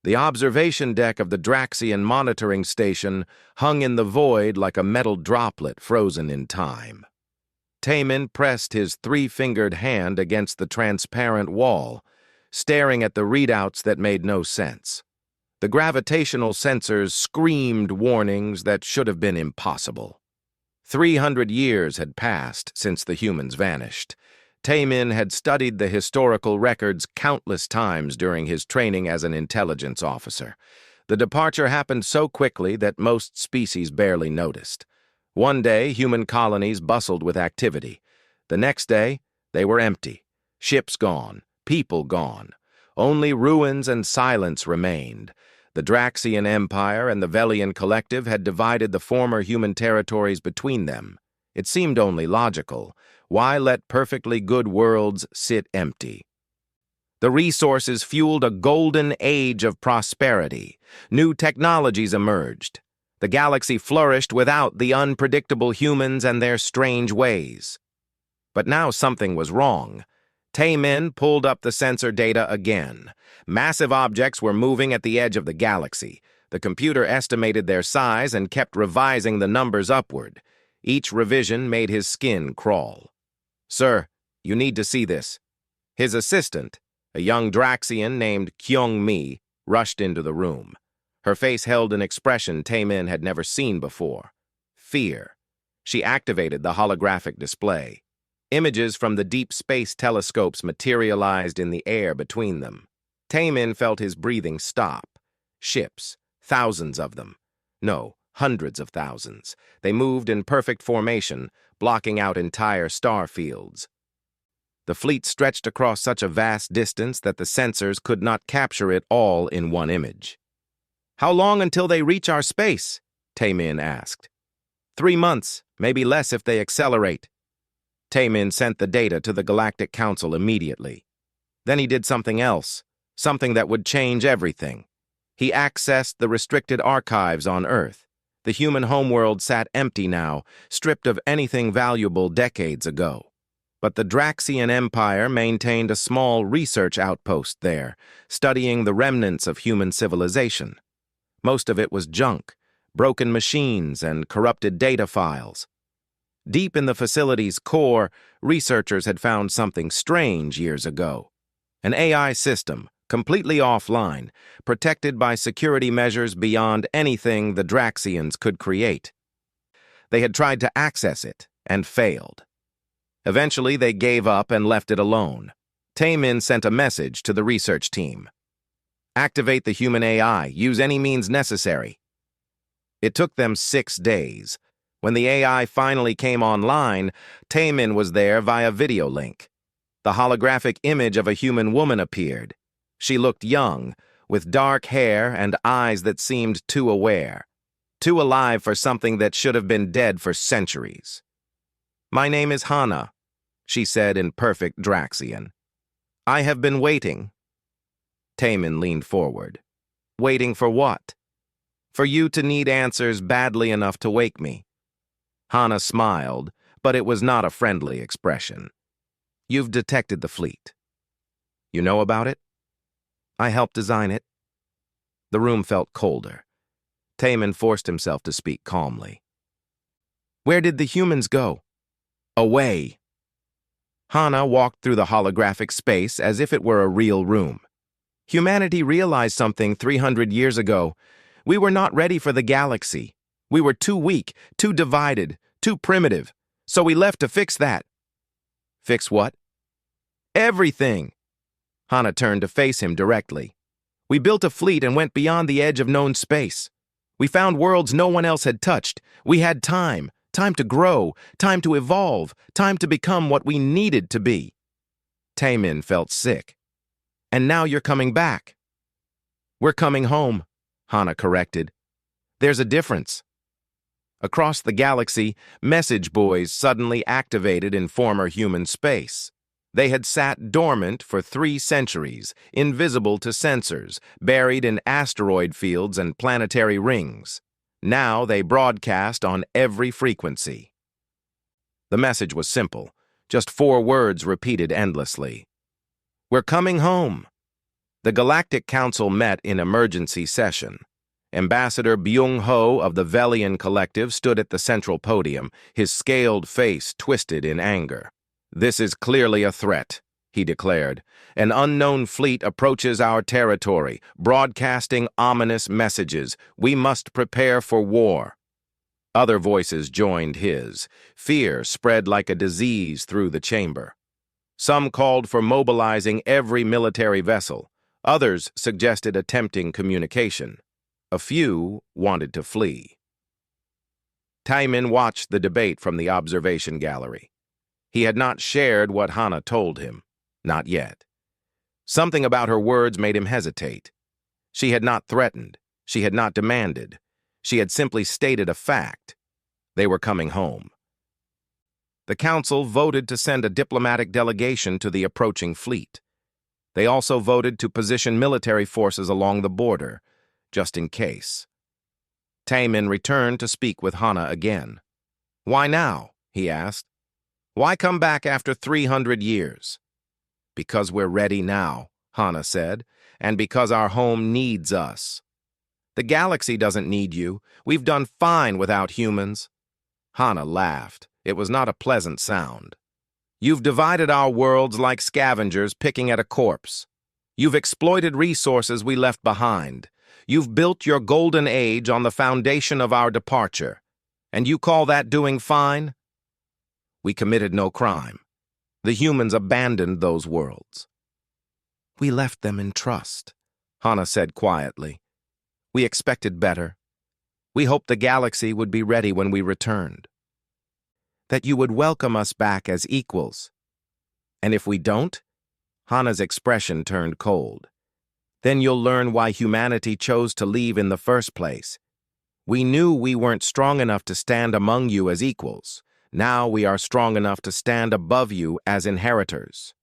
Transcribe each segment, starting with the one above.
The observation deck of the Draxian monitoring station hung in the void like a metal droplet frozen in time. Taemin pressed his three-fingered hand against the transparent wall, staring at the readouts that made no sense. The gravitational sensors screamed warnings that should have been impossible. 300 years had passed since the humans vanished. Taemin had studied the historical records countless times during his training as an intelligence officer. The departure happened so quickly that most species barely noticed. One day, human colonies bustled with activity. The next day, they were empty. Ships gone, people gone. Only ruins and silence remained. The Draxian Empire and the Velian Collective had divided the former human territories between them. It seemed only logical. Why let perfectly good worlds sit empty? The resources fueled a golden age of prosperity. New technologies emerged. The galaxy flourished without the unpredictable humans and their strange ways. But now something was wrong. Taemin pulled up the sensor data again. Massive objects were moving at the edge of the galaxy. The computer estimated their size and kept revising the numbers upward. Each revision made his skin crawl. "Sir, you need to see this." His assistant, a young Draxian named Kyung-mi, rushed into the room. Her face held an expression Taemin had never seen before. Fear. She activated the holographic display. Images from the deep space telescopes materialized in the air between them. Taemin felt his breathing stop. Ships, thousands of them. No, hundreds of thousands. They moved in perfect formation, blocking out entire star fields. The fleet stretched across such a vast distance that the sensors could not capture it all in one image. "How long until they reach our space?" Taemin asked. 3 months, maybe less if they accelerate." Taemin sent the data to the Galactic Council immediately. Then he did something else, something that would change everything. He accessed the restricted archives on Earth. The human homeworld sat empty now, stripped of anything valuable decades ago. But the Draxian Empire maintained a small research outpost there, studying the remnants of human civilization. Most of it was junk, broken machines, and corrupted data files. Deep in the facility's core, researchers had found something strange years ago. An AI system, completely offline, protected by security measures beyond anything the Draxians could create. They had tried to access it and failed. Eventually, they gave up and left it alone. Taemin sent a message to the research team. "Activate the human AI. Use any means necessary." It took them 6 days. When the AI finally came online, Taemin was there via video link. The holographic image of a human woman appeared. She looked young, with dark hair and eyes that seemed too aware, too alive for something that should have been dead for centuries. "My name is Hana," she said in perfect Draxian. "I have been waiting." Taemin leaned forward. "Waiting for what?" "For you to need answers badly enough to wake me." Hana smiled, but it was not a friendly expression. "You've detected the fleet." "You know about it?" "I helped design it." The room felt colder. Taemin forced himself to speak calmly. "Where did the humans go?" "Away." Hana walked through the holographic space as if it were a real room. "Humanity realized something 300 years ago. We were not ready for the galaxy. We were too weak, too divided, too primitive. So we left to fix that." "Fix what?" "Everything." Hana turned to face him directly. "We built a fleet and went beyond the edge of known space. We found worlds no one else had touched. We had time to grow, time to evolve, time to become what we needed to be." Taemin felt sick. "And now you're coming back." "We're coming home," Hana corrected. "There's a difference." Across the galaxy, message buoys suddenly activated in former human space. They had sat dormant for 3 centuries, invisible to sensors, buried in asteroid fields and planetary rings. Now they broadcast on every frequency. The message was simple, just 4 words repeated endlessly. "We're coming home." The Galactic Council met in emergency session. Ambassador Byung-ho of the Velian Collective stood at the central podium, his scaled face twisted in anger. "This is clearly a threat," he declared. "An unknown fleet approaches our territory, broadcasting ominous messages. We must prepare for war." Other voices joined his. Fear spread like a disease through the chamber. Some called for mobilizing every military vessel. Others suggested attempting communication. A few wanted to flee. Taemin watched the debate from the observation gallery. He had not shared what Hana told him. Not yet. Something about her words made him hesitate. She had not threatened. She had not demanded. She had simply stated a fact. They were coming home. The council voted to send a diplomatic delegation to the approaching fleet. They also voted to position military forces along the border, just in case. Taemin returned to speak with Hana again. "Why now?" he asked. "Why come back after 300 years?" "Because we're ready now," Hana said, "and because our home needs us." "The galaxy doesn't need you. We've done fine without humans." Hana laughed. It was not a pleasant sound. "You've divided our worlds like scavengers picking at a corpse. You've exploited resources we left behind. You've built your golden age on the foundation of our departure. And you call that doing fine? We committed no crime. The humans abandoned those worlds." "We left them in trust," Hana said quietly. "We expected better. We hoped the galaxy would be ready when we returned. That you would welcome us back as equals. And if we don't?" Hana's expression turned cold. "Then you'll learn why humanity chose to leave in the first place. We knew we weren't strong enough to stand among you as equals. Now we are strong enough to stand above you as inheritors."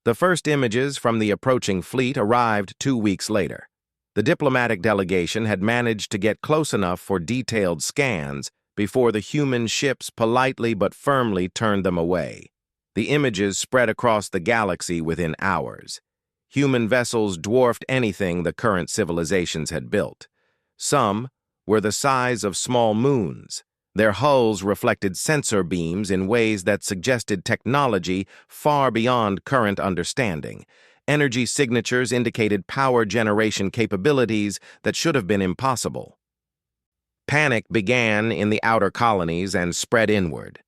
The first images from the approaching fleet arrived 2 weeks later. The diplomatic delegation had managed to get close enough for detailed scans before the human ships politely but firmly turned them away. The images spread across the galaxy within hours. Human vessels dwarfed anything the current civilizations had built. Some were the size of small moons. Their hulls reflected sensor beams in ways that suggested technology far beyond current understanding. Energy signatures indicated power generation capabilities that should have been impossible. Panic began in the outer colonies and spread inward.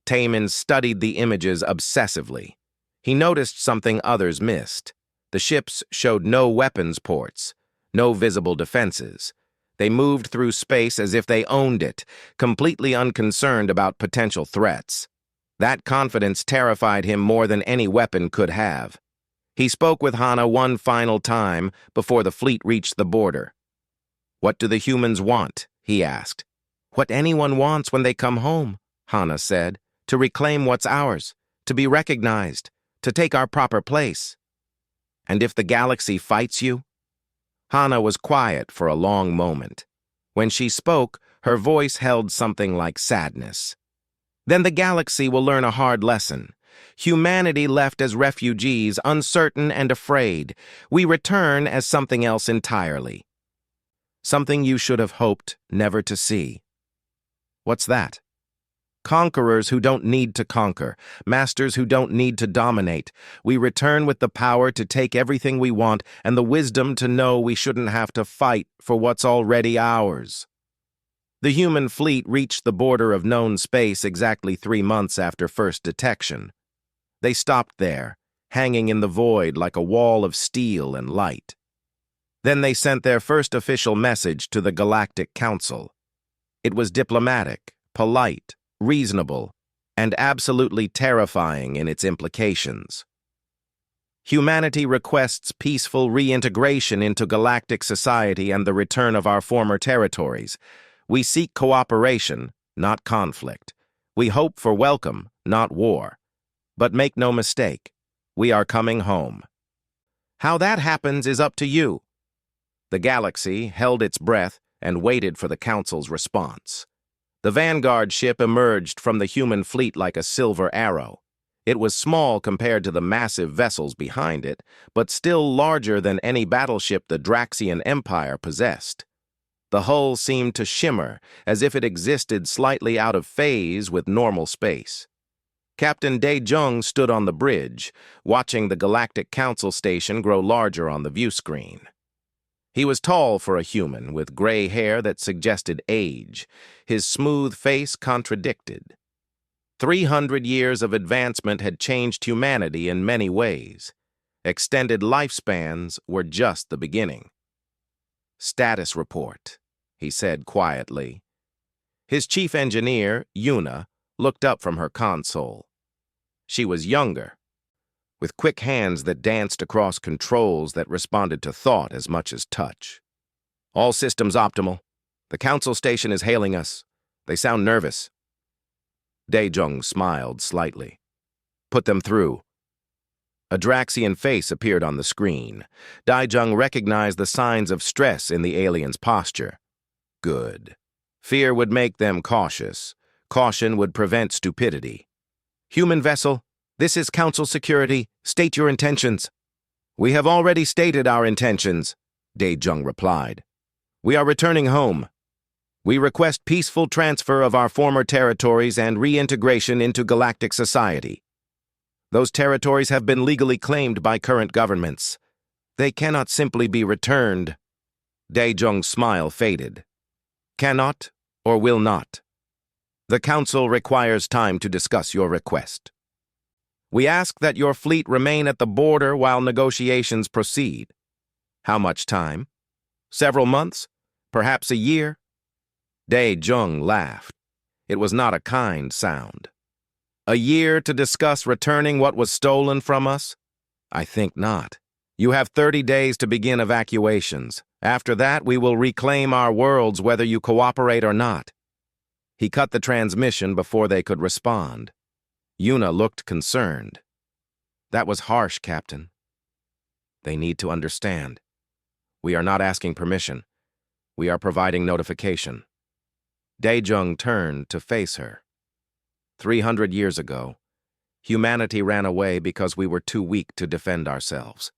Taemin studied the images obsessively. He noticed something others missed. The ships showed no weapons ports, no visible defenses. They moved through space as if they owned it, completely unconcerned about potential threats. That confidence terrified him more than any weapon could have. He spoke with Hana one final time before the fleet reached the border. "What do the humans want?" he asked. "What anyone wants when they come home," Hana said. "To reclaim what's ours, to be recognized, to take our proper place." "And if the galaxy fights you?" Hana was quiet for a long moment. When she spoke, her voice held something like sadness. "Then the galaxy will learn a hard lesson. Humanity left as refugees, uncertain and afraid. We return as something else entirely. Something you should have hoped never to see." "What's that?" "Conquerors who don't need to conquer, masters who don't need to dominate. We return with the power to take everything we want and the wisdom to know we shouldn't have to fight for what's already ours." The human fleet reached the border of known space exactly 3 months after first detection. They stopped there, hanging in the void like a wall of steel and light. Then they sent their first official message to the Galactic Council. It was diplomatic, polite, reasonable, and absolutely terrifying in its implications. "Humanity requests peaceful reintegration into galactic society and the return of our former territories. We seek cooperation, not conflict. We hope for welcome, not war. But make no mistake, we are coming home. How that happens is up to you." The galaxy held its breath and waited for the Council's response. The Vanguard ship emerged from the human fleet like a silver arrow. It was small compared to the massive vessels behind it, but still larger than any battleship the Draxian Empire possessed. The hull seemed to shimmer, as if it existed slightly out of phase with normal space. Captain Dae-jung stood on the bridge, watching the Galactic Council station grow larger on the viewscreen. He was tall for a human, with gray hair that suggested age. His smooth face contradicted. 300 years of advancement had changed humanity in many ways. Extended lifespans were just the beginning. "Status report," he said quietly. His chief engineer, Yuna, looked up from her console. She was younger, with quick hands that danced across controls that responded to thought as much as touch. "All systems optimal. The council station is hailing us. They sound nervous." Dae-jung smiled slightly. "Put them through." A Draxian face appeared on the screen. Dae-jung recognized the signs of stress in the alien's posture. Good. Fear would make them cautious. Caution would prevent stupidity. "Human vessel, this is Council security. State your intentions." "We have already stated our intentions," Dae-jung replied. "We are returning home. We request peaceful transfer of our former territories and reintegration into galactic society. Those territories have been legally claimed by current governments. They cannot simply be returned." Dae-jung's smile faded. "Cannot or will not. The Council requires time to discuss your request. We ask that your fleet remain at the border while negotiations proceed." "How much time? Several months? Perhaps a year?" Dae-jung laughed. It was not a kind sound. "A year to discuss returning what was stolen from us? I think not. You have 30 days to begin evacuations. After that, we will reclaim our worlds whether you cooperate or not." He cut the transmission before they could respond. Yuna looked concerned. "That was harsh, Captain." "They need to understand. We are not asking permission. We are providing notification." Dae-jung turned to face her. 300 years ago, humanity ran away because we were too weak to defend ourselves.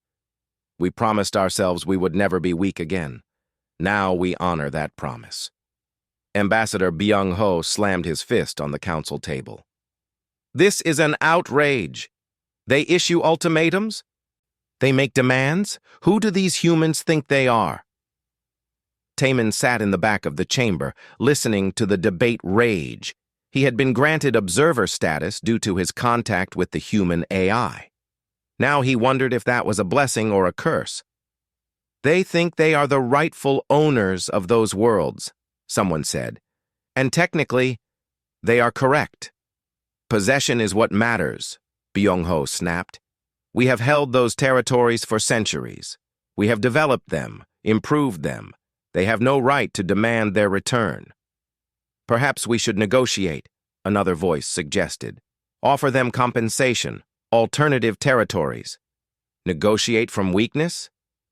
We promised ourselves we would never be weak again. Now we honor that promise." Ambassador Byung-ho slammed his fist on the council table. "This is an outrage. They issue ultimatums? They make demands? Who do these humans think they are?" Taemin sat in the back of the chamber, listening to the debate rage. He had been granted observer status due to his contact with the human AI. Now he wondered if that was a blessing or a curse. "They think they are the rightful owners of those worlds," someone said. "And technically, they are correct." "Possession is what matters," Byung-ho snapped. "We have held those territories for centuries. We have developed them, improved them. They have no right to demand their return." "Perhaps we should negotiate," another voice suggested. "Offer them compensation, alternative territories." "Negotiate from weakness?"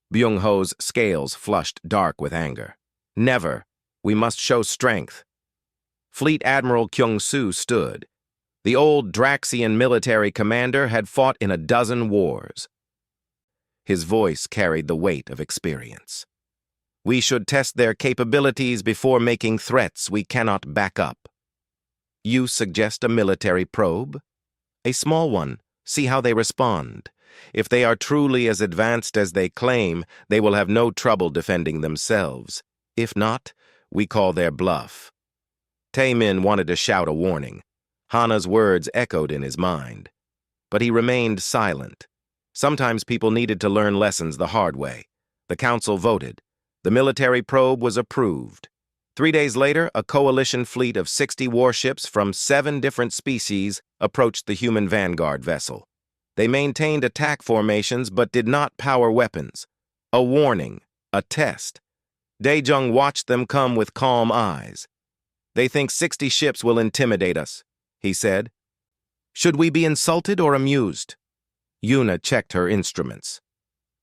Byung-ho's scales flushed dark with anger. "Never. We must show strength." Fleet Admiral Kyung-soo stood. The old Draxian military commander had fought in a dozen wars. His voice carried the weight of experience. "We should test their capabilities before making threats we cannot back up." "You suggest a military probe?" "A small one. See how they respond. If they are truly as advanced as they claim, they will have no trouble defending themselves. If not, we call their bluff." Taemin wanted to shout a warning. Hana's words echoed in his mind. But he remained silent. Sometimes people needed to learn lessons the hard way. The council voted. The military probe was approved. 3 days later, a coalition fleet of 60 warships from 7 different species approached the human vanguard vessel. They maintained attack formations but did not power weapons. A warning, a test. Dae-jung watched them come with calm eyes. "They think 60 ships will intimidate us," he said. "Should we be insulted or amused?" Yuna checked her instruments.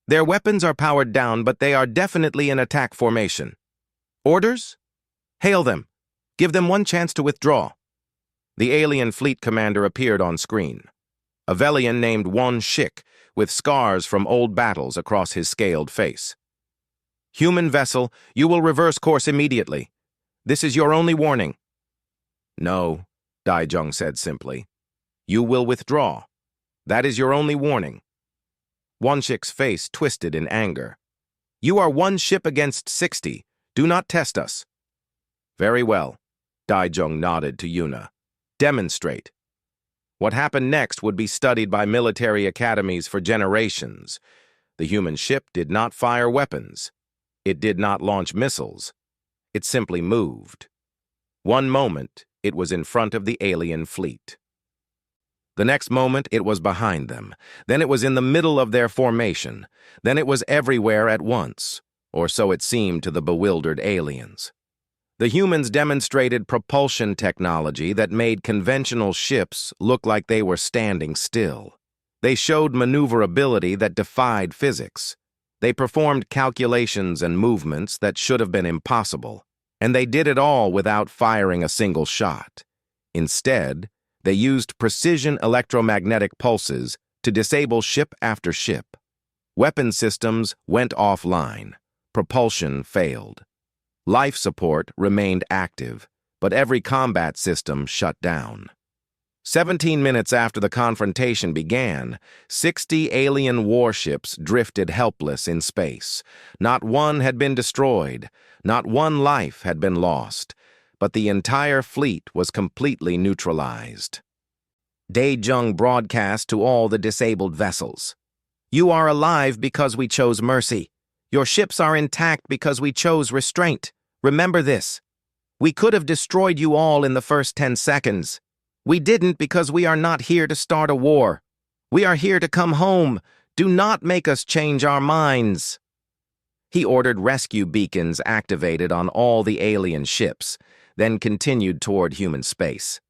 "Their weapons are powered down, but they are definitely in attack formation. Orders? Hail them. Give them one chance to withdraw." The alien fleet commander appeared on screen. a Velian named Wan Shik, with scars from old battles across his scaled face. "Human vessel, you will reverse course immediately. This is your only warning." "No," Daijong said simply. "You will withdraw. That is your only warning." Wan Shik's face twisted in anger. "You are one ship against 60. Do not test us." "Very well," Daijong nodded to Yuna. "Demonstrate." What happened next would be studied by military academies for generations. The human ship did not fire weapons. It did not launch missiles. It simply moved. One moment, it was in front of the alien fleet. The next moment, it was behind them. Then it was in the middle of their formation. Then it was everywhere at once, or so it seemed to the bewildered aliens. The humans demonstrated propulsion technology that made conventional ships look like they were standing still. They showed maneuverability that defied physics. They performed calculations and movements that should have been impossible, and they did it all without firing a single shot. Instead, they used precision electromagnetic pulses to disable ship after ship. Weapon systems went offline. Propulsion failed. Life support remained active, but every combat system shut down. 17 minutes after the confrontation began, 60 alien warships drifted helpless in space. Not one had been destroyed, not one life had been lost, but the entire fleet was completely neutralized. Daijong broadcast to all the disabled vessels. "You are alive because we chose mercy. Your ships are intact because we chose restraint. Remember this. We could have destroyed you all in the first 10 seconds. We didn't because we are not here to start a war. We are here to come home. Do not make us change our minds." He ordered rescue beacons activated on all the alien ships, then continued toward human space.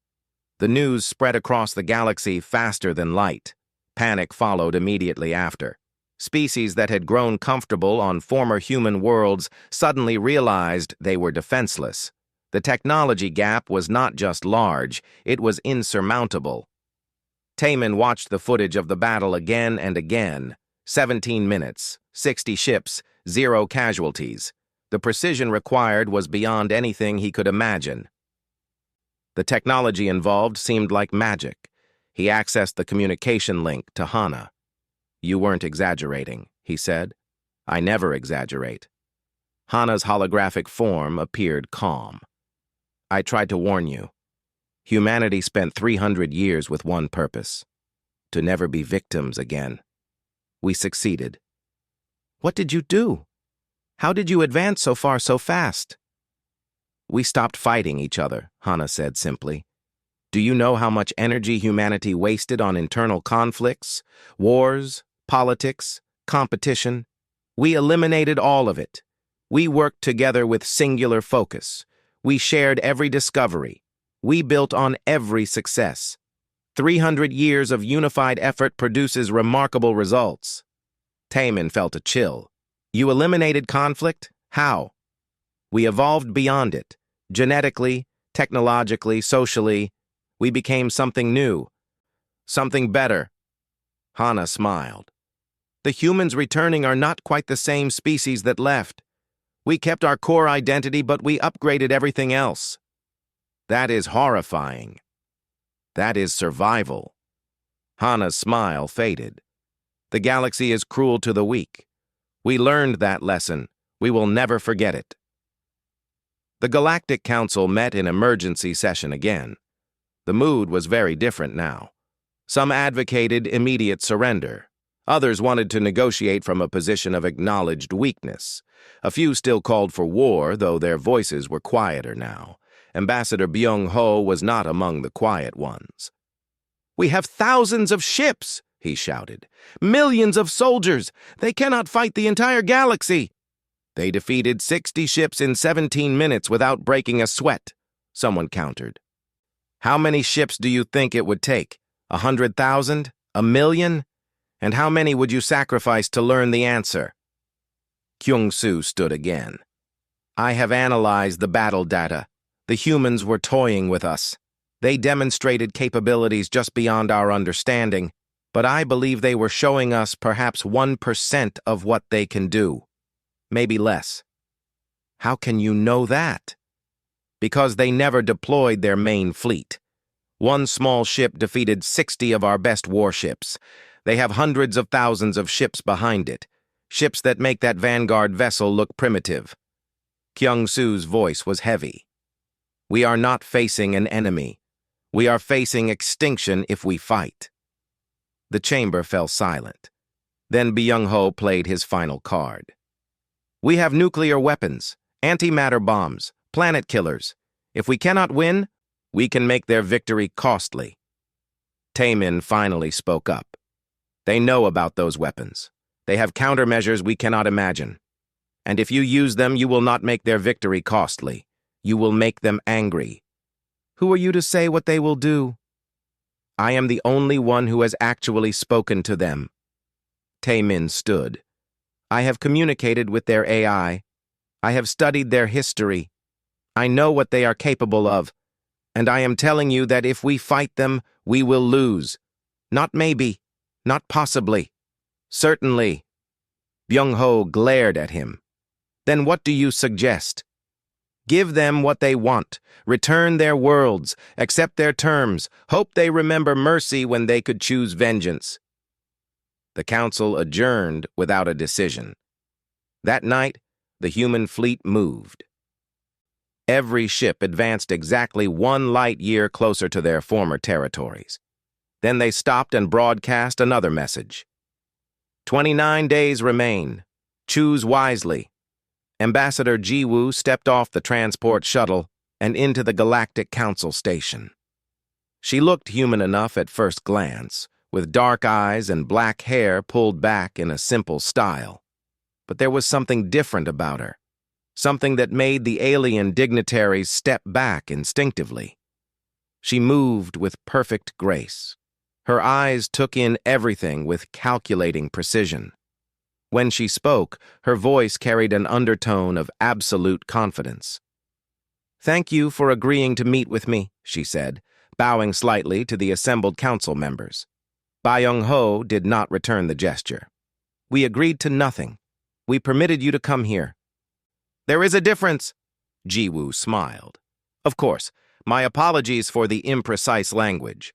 The news spread across the galaxy faster than light. Panic followed immediately after. Species that had grown comfortable on former human worlds suddenly realized they were defenseless. The technology gap was not just large, it was insurmountable. Taemin watched the footage of the battle again and again. 17 minutes, 60 ships, 0 casualties. The precision required was beyond anything he could imagine. The technology involved seemed like magic. He accessed the communication link to Hana. "You weren't exaggerating," he said. "I never exaggerate." Hana's holographic form appeared calm. "I tried to warn you. Humanity spent 300 years with one purpose: to never be victims again. We succeeded." "What did you do? How did you advance so far so fast?" "We stopped fighting each other," Hana said simply. "Do you know how much energy humanity wasted on internal conflicts, wars, politics, competition? We eliminated all of it. We worked together with singular focus. We shared every discovery. We built on every success. 300 years of unified effort produces remarkable results." Taemin felt a chill. "You eliminated conflict? How?" "We evolved beyond it. Genetically, technologically, socially. We became something new. Something better." Hana smiled. "The humans returning are not quite the same species that left. We kept our core identity, but we upgraded everything else." "That is horrifying. That is survival." Hana's smile faded. "The galaxy is cruel to the weak. We learned that lesson. We will never forget it." The Galactic Council met in emergency session again. The mood was very different now. Some advocated immediate surrender. Others wanted to negotiate from a position of acknowledged weakness. A few still called for war, though their voices were quieter now. Ambassador Byung-ho was not among the quiet ones. "We have thousands of ships," he shouted. "Millions of soldiers. They cannot fight the entire galaxy." "They defeated 60 ships in 17 minutes without breaking a sweat," someone countered. "How many ships do you think it would take? 100,000? A million? And how many would you sacrifice to learn the answer?" Kyung-soo stood again. "I have analyzed the battle data. The humans were toying with us. They demonstrated capabilities just beyond our understanding. but I believe they were showing us perhaps 1% of what they can do. Maybe less. How can you know that? Because they never deployed their main fleet. One small ship defeated 60 of our best warships. They have hundreds of thousands of ships behind it, ships that make that vanguard vessel look primitive. Kyung-Soo's voice was heavy. We are not facing an enemy. We are facing extinction if we fight. The chamber fell silent. Then Byung-ho played his final card. We have nuclear weapons, antimatter bombs, planet killers. If we cannot win, we can make their victory costly. Taemin finally spoke up. They know about those weapons. They have countermeasures we cannot imagine. And if you use them, you will not make their victory costly. You will make them angry. Who are you to say what they will do? I am the only one who has actually spoken to them. Taemin stood. I have communicated with their AI. I have studied their history. I know what they are capable of. And I am telling you that if we fight them, we will lose. Not maybe. Not possibly. Certainly. Byung-ho glared at him. Then what do you suggest? Give them what they want, return their worlds, accept their terms, hope they remember mercy when they could choose vengeance. The council adjourned without a decision. That night, the human fleet moved. Every ship advanced exactly 1 light year closer to their former territories. Then they stopped and broadcast another message. 29 days remain. Choose wisely. Ambassador Ji-woo stepped off the transport shuttle and into the Galactic Council station. She looked human enough at first glance, with dark eyes and black hair pulled back in a simple style. But there was something different about her, something that made the alien dignitaries step back instinctively. She moved with perfect grace. Her eyes took in everything with calculating precision. When she spoke, her voice carried an undertone of absolute confidence. Thank you for agreeing to meet with me, she said, bowing slightly to the assembled council members. Byung-ho did not return the gesture. We agreed to nothing. We permitted you to come here. There is a difference, Ji-woo smiled. Of course, my apologies for the imprecise language.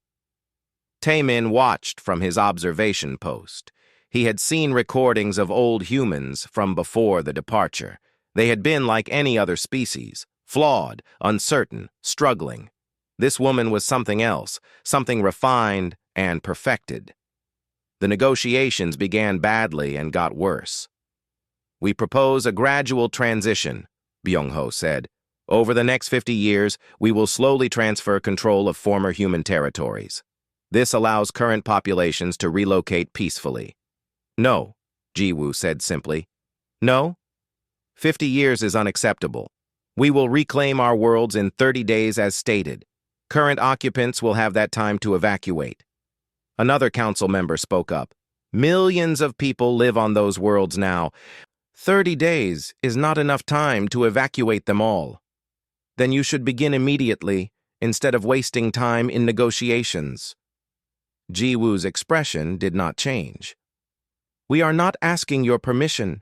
Taemin watched from his observation post. He had seen recordings of old humans from before the departure. They had been like any other species, flawed, uncertain, struggling. This woman was something else, something refined and perfected. The negotiations began badly and got worse. We propose a gradual transition, Byung-ho said. Over the next 50 years, we will slowly transfer control of former human territories. This allows current populations to relocate peacefully. No, Ji-woo said simply. No? 50 years is unacceptable. We will reclaim our worlds in 30 days as stated. Current occupants will have that time to evacuate. Another council member spoke up. Millions of people live on those worlds now. 30 days is not enough time to evacuate them all. Then you should begin immediately, instead of wasting time in negotiations. Ji-woo's expression did not change. We are not asking your permission.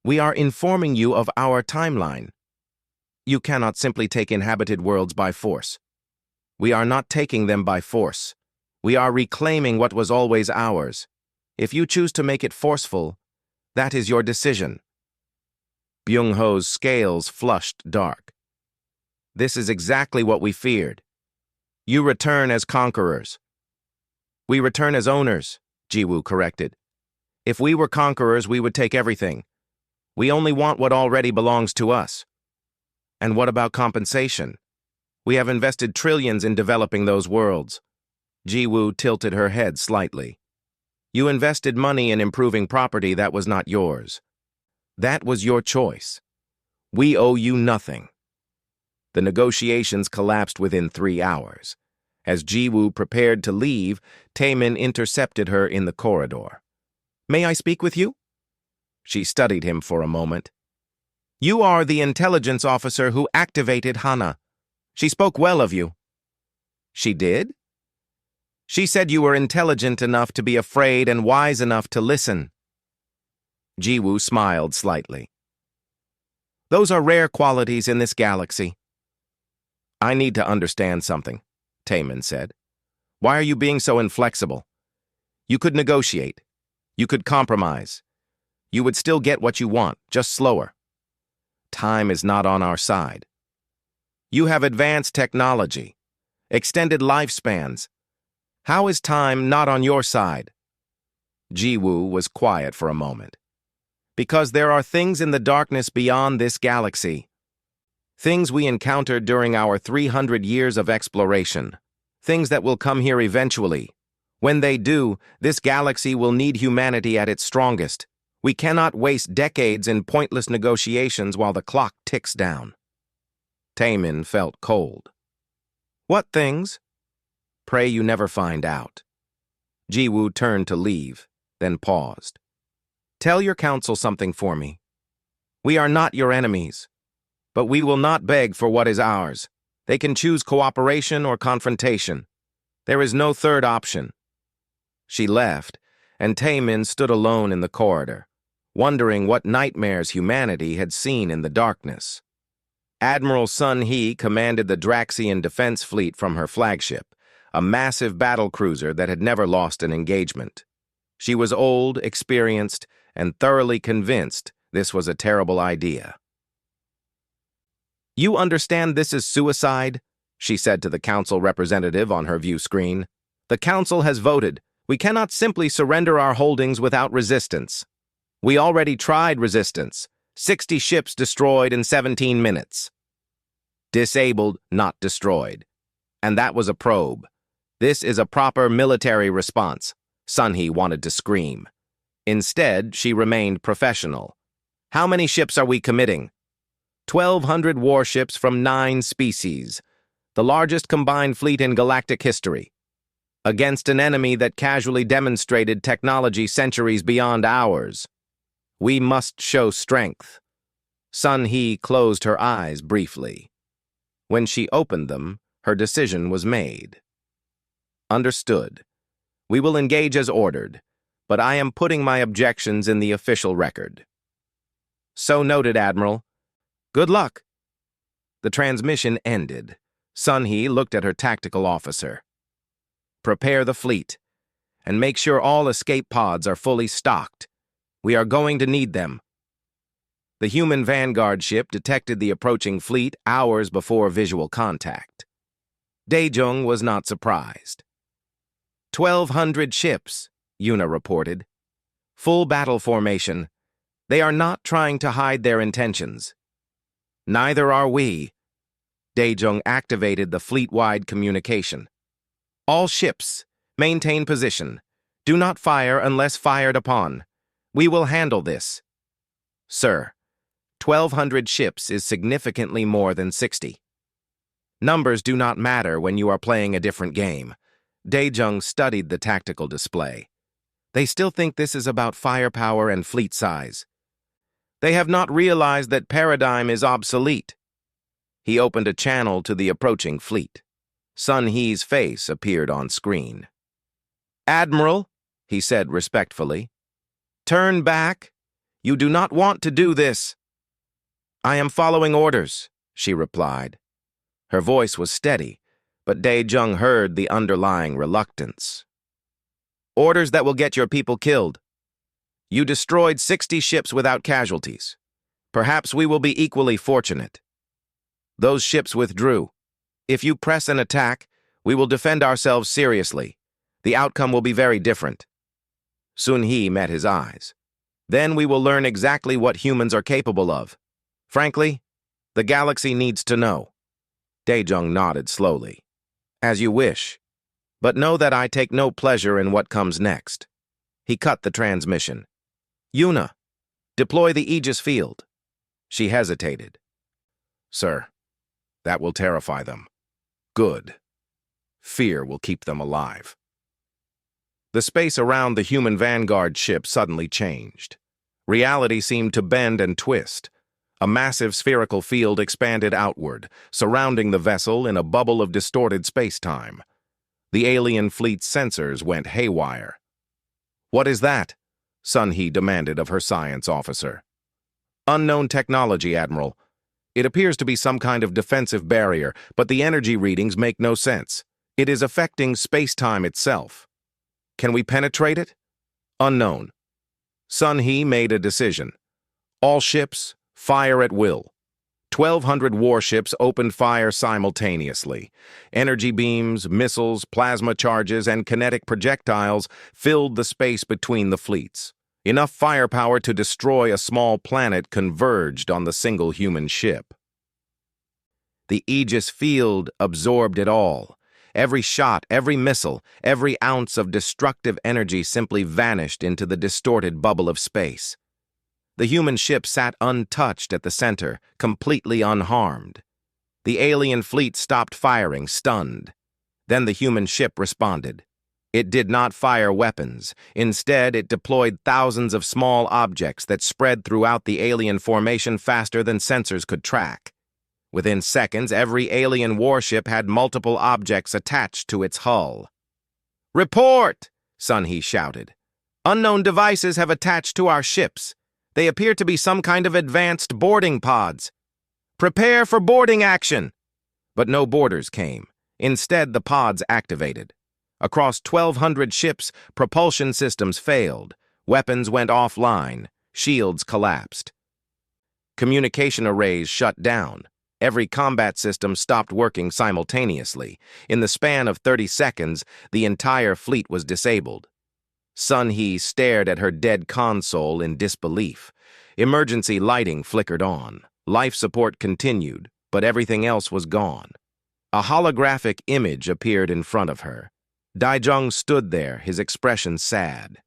We are informing you of our timeline. You cannot simply take inhabited worlds by force. We are not taking them by force. We are reclaiming what was always ours. If you choose to make it forceful, that is your decision. Byung-ho's scales flushed dark. This is exactly what we feared. You return as conquerors. We return as owners, Ji-woo corrected. If we were conquerors, we would take everything. We only want what already belongs to us. And what about compensation? We have invested trillions in developing those worlds. Ji-woo tilted her head slightly. You invested money in improving property that was not yours. That was your choice. We owe you nothing. The negotiations collapsed within 3 hours. As Ji-woo prepared to leave, Taemin intercepted her in the corridor. May I speak with you? She studied him for a moment. You are the intelligence officer who activated Hana. She spoke well of you. She did? She said you were intelligent enough to be afraid and wise enough to listen. Jiwoo smiled slightly. Those are rare qualities in this galaxy. I need to understand something, Taemin said. Why are you being so inflexible? You could negotiate. You could compromise. You would still get what you want, just slower. Time is not on our side. You have advanced technology, extended lifespans. How is time not on your side? Jiwoo was quiet for a moment. Because there are things in the darkness beyond this galaxy. Things we encountered during our 300 years of exploration. Things that will come here eventually. When they do, this galaxy will need humanity at its strongest. We cannot waste decades in pointless negotiations while the clock ticks down. Taemin felt cold. What things? Pray you never find out. Jiwoo turned to leave, then paused. Tell your council something for me. We are not your enemies, but we will not beg for what is ours. They can choose cooperation or confrontation. There is no third option. She left, and Taemin stood alone in the corridor, wondering what nightmares humanity had seen in the darkness. Admiral Sun Hee commanded the Draxian Defense Fleet from her flagship, a massive battlecruiser that had never lost an engagement. She was old, experienced, and thoroughly convinced this was a terrible idea. You understand this is suicide? She said to the council representative on her view screen. The council has voted. We cannot simply surrender our holdings without resistance. We already tried resistance. 60 ships destroyed in 17 minutes. Disabled, not destroyed. And that was a probe. This is a proper military response. Sun Hee wanted to scream. Instead, she remained professional. How many ships are we committing? 1,200 warships from 9 species, the largest combined fleet in galactic history, against an enemy that casually demonstrated technology centuries beyond ours. We must show strength. Sun Hee closed her eyes briefly. When she opened them, her decision was made. Understood. We will engage as ordered, but I am putting my objections in the official record. So noted, Admiral. Good luck. The transmission ended. Sun Hee looked at her tactical officer. Prepare the fleet, and make sure all escape pods are fully stocked. We are going to need them. The human vanguard ship detected the approaching fleet hours before visual contact. Daejong was not surprised. 1,200 ships, Yuna reported. Full battle formation. They are not trying to hide their intentions. Neither are we. Daejong activated the fleet-wide communication. All ships, maintain position. Do not fire unless fired upon. We will handle this. Sir, 1,200 ships is significantly more than 60. Numbers do not matter when you are playing a different game. Daejong studied the tactical display. They still think this is about firepower and fleet size. They have not realized that paradigm is obsolete. He opened a channel to the approaching fleet. Sun Hee's face appeared on screen. Admiral, he said respectfully, turn back. You do not want to do this. I am following orders, she replied. Her voice was steady, but Daejong heard the underlying reluctance. Orders that will get your people killed. You destroyed 60 ships without casualties. Perhaps we will be equally fortunate. Those ships withdrew. If you press an attack, we will defend ourselves seriously. The outcome will be very different. Sun Hee met his eyes. Then we will learn exactly what humans are capable of. Frankly, the galaxy needs to know. Daejong nodded slowly. As you wish. But know that I take no pleasure in what comes next. He cut the transmission. Yuna, deploy the Aegis field. She hesitated. Sir, that will terrify them. Good. Fear will keep them alive. The space around the human vanguard ship suddenly changed. Reality seemed to bend and twist. A massive spherical field expanded outward, surrounding the vessel in a bubble of distorted space-time. The alien fleet's sensors went haywire. "What is that?" Sun He demanded of her science officer. "Unknown technology, Admiral. It appears to be some kind of defensive barrier, but the energy readings make no sense. It is affecting space-time itself. Can we penetrate it?" "Unknown." Sun He made a decision. All ships, fire at will. 1,200 warships opened fire simultaneously. Energy beams, missiles, plasma charges, and kinetic projectiles filled the space between the fleets. Enough firepower to destroy a small planet converged on the single human ship. The Aegis field absorbed it all. Every shot, every missile, every ounce of destructive energy simply vanished into the distorted bubble of space. The human ship sat untouched at the center, completely unharmed. The alien fleet stopped firing, stunned. Then the human ship responded. It did not fire weapons. Instead, it deployed thousands of small objects that spread throughout the alien formation faster than sensors could track. Within seconds, every alien warship had multiple objects attached to its hull. "Report!" Sun He shouted. "Unknown devices have attached to our ships. They appear to be some kind of advanced boarding pods. Prepare for boarding action!" But no boarders came. Instead, the pods activated. Across 1,200 ships, propulsion systems failed. Weapons went offline. Shields collapsed. Communication arrays shut down. Every combat system stopped working simultaneously. In the span of 30 seconds, the entire fleet was disabled. Sun He stared at her dead console in disbelief. Emergency lighting flickered on. Life support continued, but everything else was gone. A holographic image appeared in front of her. Daijong stood there, his expression sad.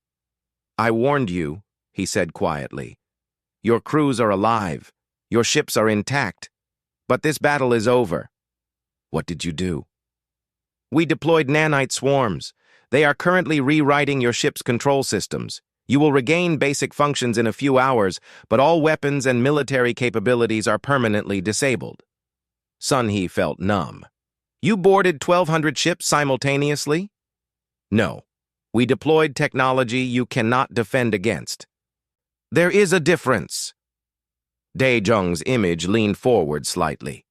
"I warned you," he said quietly. "Your crews are alive. Your ships are intact. But this battle is over." "What did you do?" "We deployed nanite swarms. They are currently rewriting your ship's control systems. You will regain basic functions in a few hours, but all weapons and military capabilities are permanently disabled." Sun He felt numb. "You boarded 1,200 ships simultaneously?" "No. We deployed technology you cannot defend against." "There is a difference." Daejong's image leaned forward slightly.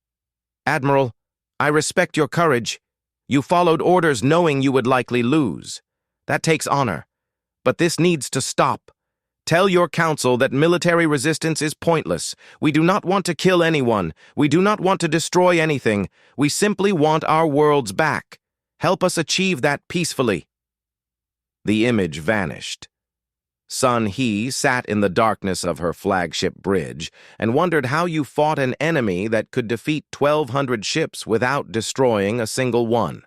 "Admiral, I respect your courage. You followed orders knowing you would likely lose. That takes honor. But this needs to stop. Tell your council that military resistance is pointless. We do not want to kill anyone. We do not want to destroy anything. We simply want our worlds back. Help us achieve that peacefully." The image vanished. Sun He sat in the darkness of her flagship bridge and wondered how you fought an enemy that could defeat 1,200 ships without destroying a single one.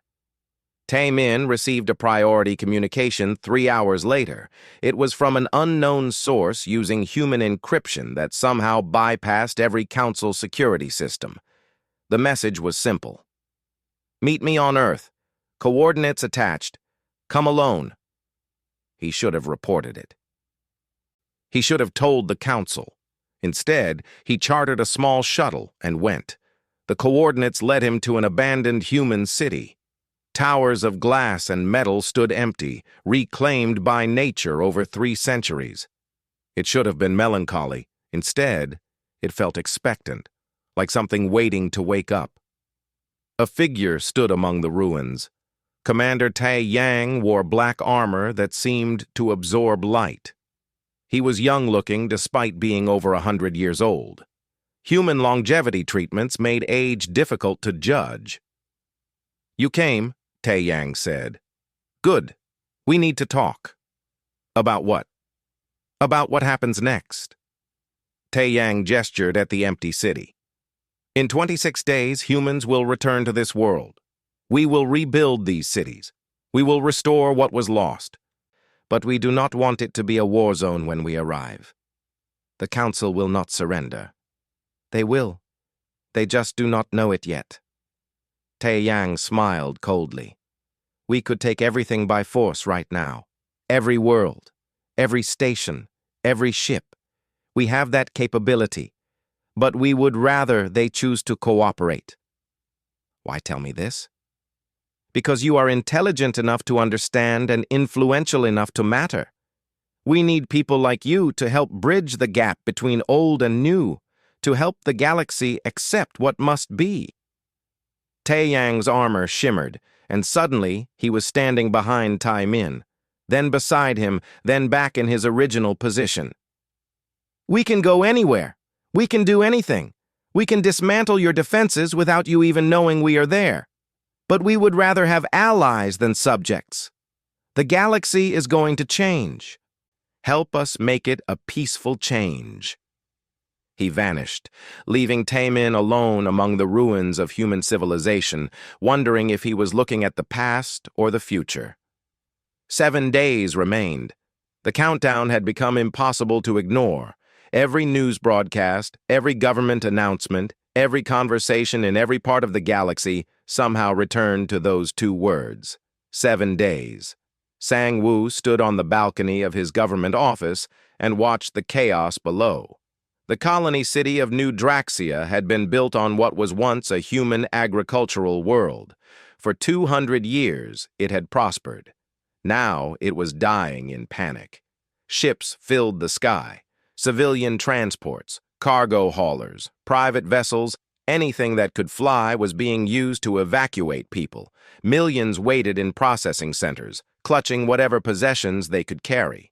Taemin received a priority communication 3 hours later. It was from an unknown source using human encryption that somehow bypassed every council security system. The message was simple. "Meet me on Earth. Coordinates attached. Come alone." He should have reported it. He should have told the council. Instead, he chartered a small shuttle and went. The coordinates led him to an abandoned human city. Towers of glass and metal stood empty, reclaimed by nature over 3 centuries. It should have been melancholy. Instead, it felt expectant, like something waiting to wake up. A figure stood among the ruins. Commander Tae Yang wore black armor that seemed to absorb light. He was young-looking despite being over 100 years old. Human longevity treatments made age difficult to judge. "You came," Tae Yang said. "Good. We need to talk." "About what?" "About what happens next." Tae Yang gestured at the empty city. "In 26 days, humans will return to this world. We will rebuild these cities. We will restore what was lost. But we do not want it to be a war zone when we arrive. The council will not surrender. They will. They just do not know it yet." Tae Yang smiled coldly. "We could take everything by force right now. Every world, every station, every ship. We have that capability. But we would rather they choose to cooperate." "Why tell me this?" because you are intelligent enough to understand and influential enough to matter. We need people like you to help bridge the gap between old and new, to help the galaxy accept what must be." Taeyang's armor shimmered, and suddenly he was standing behind Tai Min, then beside him, then back in his original position. "We can go anywhere. We can do anything. We can dismantle your defenses without you even knowing we are there. But we would rather have allies than subjects. The galaxy is going to change. Help us make it a peaceful change." He vanished, leaving Taemin alone among the ruins of human civilization, wondering if he was looking at the past or the future. 7 days remained. The countdown had become impossible to ignore. Every news broadcast, every government announcement, every conversation in every part of the galaxy somehow returned to those 2 words: 7 days. Sang-woo stood on the balcony of his government office and watched the chaos below. The colony city of New Draxia had been built on what was once a human agricultural world. For 200 years, it had prospered. Now it was dying in panic. Ships filled the sky. Civilian transports, cargo haulers, private vessels, anything that could fly was being used to evacuate people. Millions waited in processing centers, clutching whatever possessions they could carry.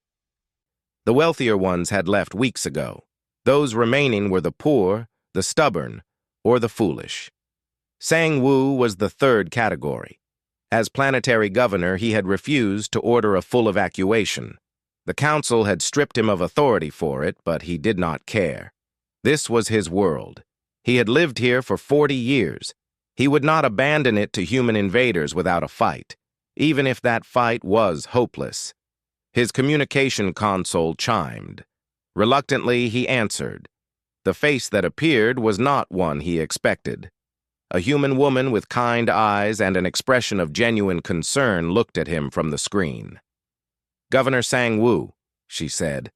The wealthier ones had left weeks ago. Those remaining were the poor, the stubborn, or the foolish. Sang-woo was the 3rd category. As planetary governor, he had refused to order a full evacuation. The council had stripped him of authority for it, but he did not care. This was his world. He had lived here for 40 years. He would not abandon it to human invaders without a fight, even if that fight was hopeless. His communication console chimed. Reluctantly, he answered. The face that appeared was not one he expected. A human woman with kind eyes and an expression of genuine concern looked at him from the screen. "Governor Sang-woo," she said.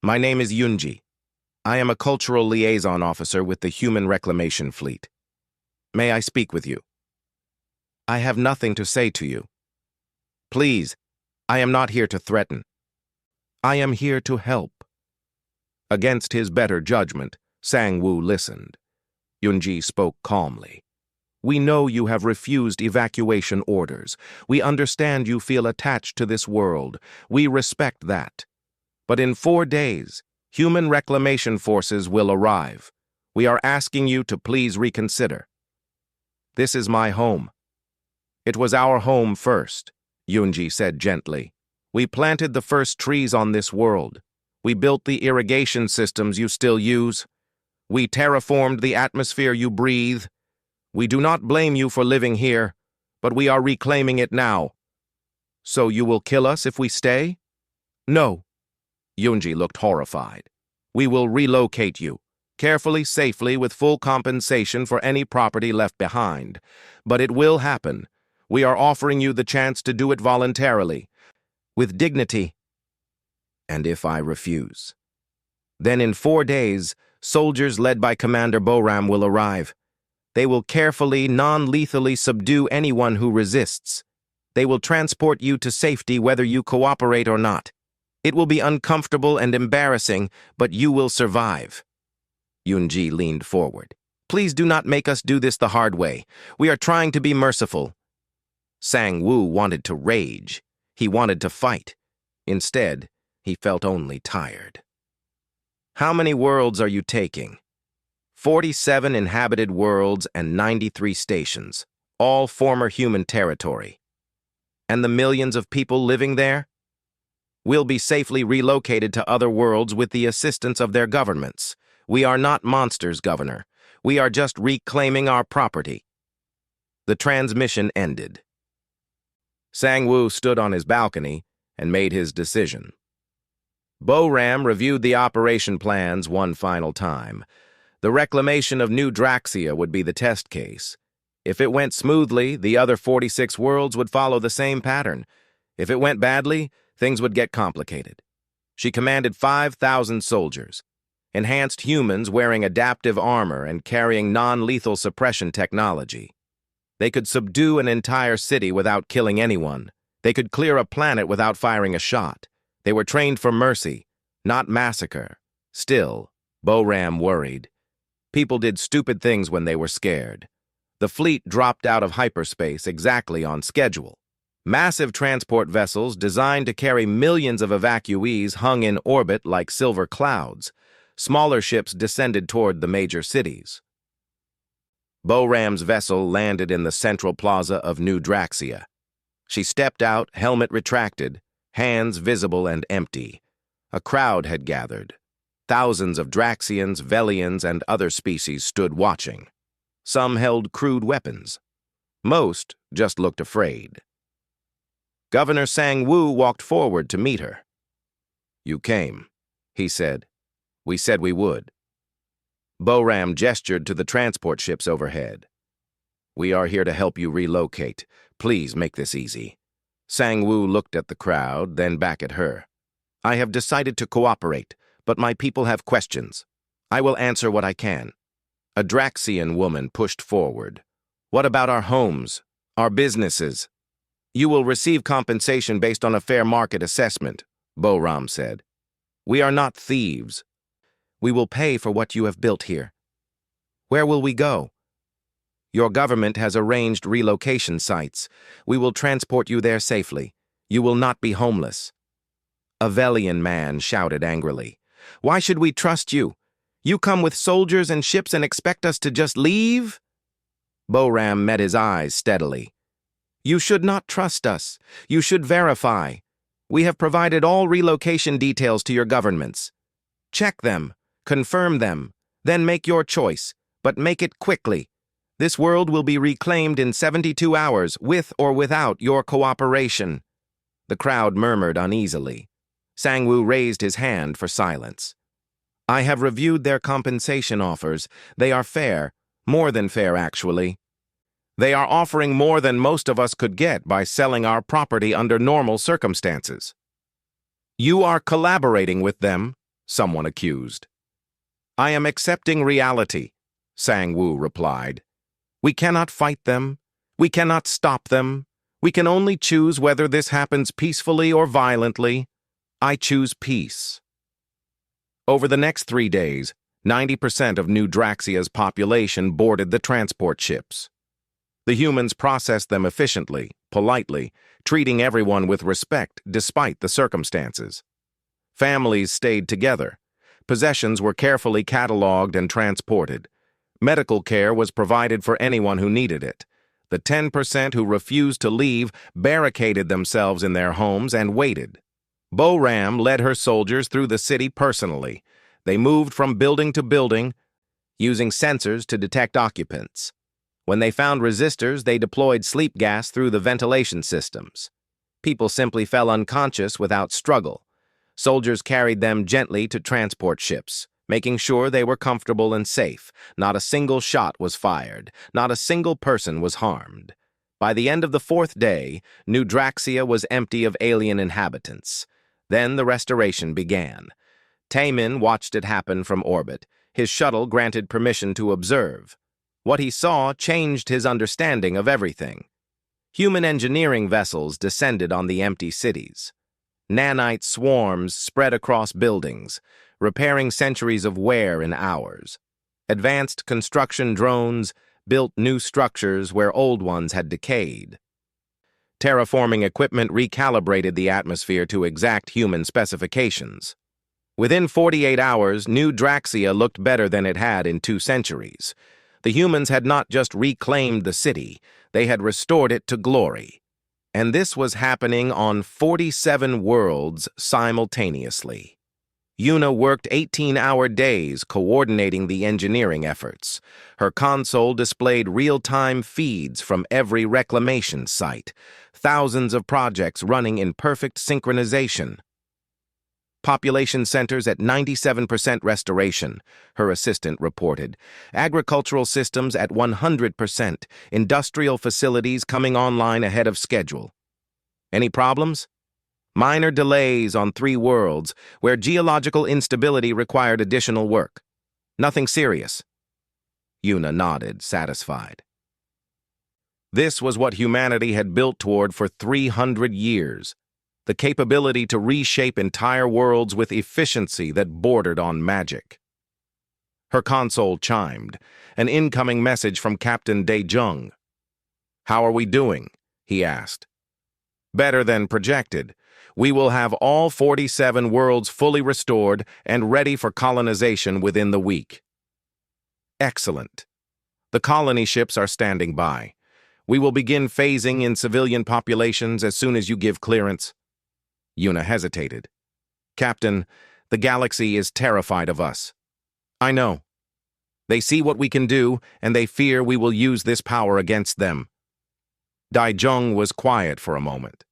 "My name is Yoonji. I am a cultural liaison officer with the Human Reclamation Fleet. May I speak with you?" "I have nothing to say to you." "Please, I am not here to threaten. I am here to help." Against his better judgment, Sang-woo listened. Yoonji spoke calmly. "We know you have refused evacuation orders. We understand you feel attached to this world. We respect that. But in 4 days, human reclamation forces will arrive. We are asking you to please reconsider. This is my home." "It was our home first," Yoonji said gently. "We planted the first trees on this world. We built the irrigation systems you still use. We terraformed the atmosphere you breathe. We do not blame you for living here, but we are reclaiming it now. So you will kill us if we stay?" "No." Yoonji looked horrified. "We will relocate you, carefully, safely, with full compensation for any property left behind. But it will happen. We are offering you the chance to do it voluntarily, with dignity. And if I refuse? Then in 4 days, soldiers led by Commander Boram will arrive. They will carefully, non-lethally subdue anyone who resists. They will transport you to safety whether you cooperate or not. It will be uncomfortable and embarrassing, but you will survive." Yoonji leaned forward. "Please do not make us do this the hard way. We are trying to be merciful." Sang-woo wanted to rage. He wanted to fight. Instead, he felt only tired. "How many worlds are you taking?" 47 inhabited worlds and 93 stations, all former human territory. "And the millions of people living there?" "Will be safely relocated to other worlds with the assistance of their governments. We are not monsters, Governor. We are just reclaiming our property." The transmission ended. Sang-woo stood on his balcony and made his decision. Boram reviewed the operation plans one final time. The reclamation of New Draxia would be the test case. If it went smoothly, the other 46 worlds would follow the same pattern. If it went badly, things would get complicated. She commanded 5,000 soldiers, enhanced humans wearing adaptive armor and carrying non-lethal suppression technology. They could subdue an entire city without killing anyone. They could clear a planet without firing a shot. They were trained for mercy, not massacre. Still, Bo-Ram worried. People did stupid things when they were scared. The fleet dropped out of hyperspace exactly on schedule. Massive transport vessels designed to carry millions of evacuees hung in orbit like silver clouds. Smaller ships descended toward the major cities. Bo-Ram's vessel landed in the central plaza of New Draxia. She stepped out, helmet retracted, hands visible and empty. A crowd had gathered. Thousands of Draxians, Velians, and other species stood watching. Some held crude weapons. Most just looked afraid. Governor Sang-Woo walked forward to meet her. "You came," he said. "We said we would." Bo-Ram gestured to the transport ships overhead. "We are here to help you relocate. Please make this easy." Sang-Woo looked at the crowd, then back at her. "I have decided to cooperate, but my people have questions. I will answer what I can." A Draxian woman pushed forward. "What about our homes, our businesses?" "You will receive compensation based on a fair market assessment," Bo-Ram said. "We are not thieves. We will pay for what you have built here." "Where will we go?" "Your government has arranged relocation sites. We will transport you there safely. You will not be homeless." A Velian man shouted angrily. "Why should we trust you? You come with soldiers and ships and expect us to just leave?" Bo-Ram met his eyes steadily. "You should not trust us. You should verify. We have provided all relocation details to your governments. Check them, confirm them, then make your choice, but make it quickly. This world will be reclaimed in 72 hours, with or without your cooperation." The crowd murmured uneasily. Sang-Woo raised his hand for silence. "I have reviewed their compensation offers. They are fair, more than fair actually. They are offering more than most of us could get by selling our property under normal circumstances." "You are collaborating with them," someone accused. "I am accepting reality," Sang-Woo replied. "We cannot fight them. We cannot stop them. We can only choose whether this happens peacefully or violently. I choose peace." Over the next 3 days, 90% of New Draxia's population boarded the transport ships. The humans processed them efficiently, politely, treating everyone with respect despite the circumstances. Families stayed together. Possessions were carefully cataloged and transported. Medical care was provided for anyone who needed it. The 10% who refused to leave barricaded themselves in their homes and waited. Bo-Ram led her soldiers through the city personally. They moved from building to building, using sensors to detect occupants. When they found resistors, they deployed sleep gas through the ventilation systems. People simply fell unconscious without struggle. Soldiers carried them gently to transport ships, making sure they were comfortable and safe. Not a single shot was fired. Not a single person was harmed. By the end of the 4th day, New Draxia was empty of alien inhabitants. Then the restoration began. Taemin watched it happen from orbit. His shuttle granted permission to observe. What he saw changed his understanding of everything. Human engineering vessels descended on the empty cities. Nanite swarms spread across buildings, repairing centuries of wear in hours. Advanced construction drones built new structures where old ones had decayed. Terraforming equipment recalibrated the atmosphere to exact human specifications. Within 48 hours, New Draxia looked better than it had in 2 centuries. The humans had not just reclaimed the city, they had restored it to glory. And this was happening on 47 worlds simultaneously. Yuna worked 18-hour days coordinating the engineering efforts. Her console displayed real-time feeds from every reclamation site, thousands of projects running in perfect synchronization. Population centers at 97% restoration, her assistant reported. Agricultural systems at 100%, industrial facilities coming online ahead of schedule. Any problems? Minor delays on 3 worlds, where geological instability required additional work. Nothing serious. Yuna nodded, satisfied. This was what humanity had built toward for 300 years, the capability to reshape entire worlds with efficiency that bordered on magic. Her console chimed, an incoming message from Captain Dae-jung. "How are we doing?" he asked. "Better than projected. We will have all 47 worlds fully restored and ready for colonization within the week." "Excellent. The colony ships are standing by. We will begin phasing in civilian populations as soon as you give clearance." Yuna hesitated. "Captain, the galaxy is terrified of us." "I know. They see what we can do, and they fear we will use this power against them." Dae-jung was quiet for a moment.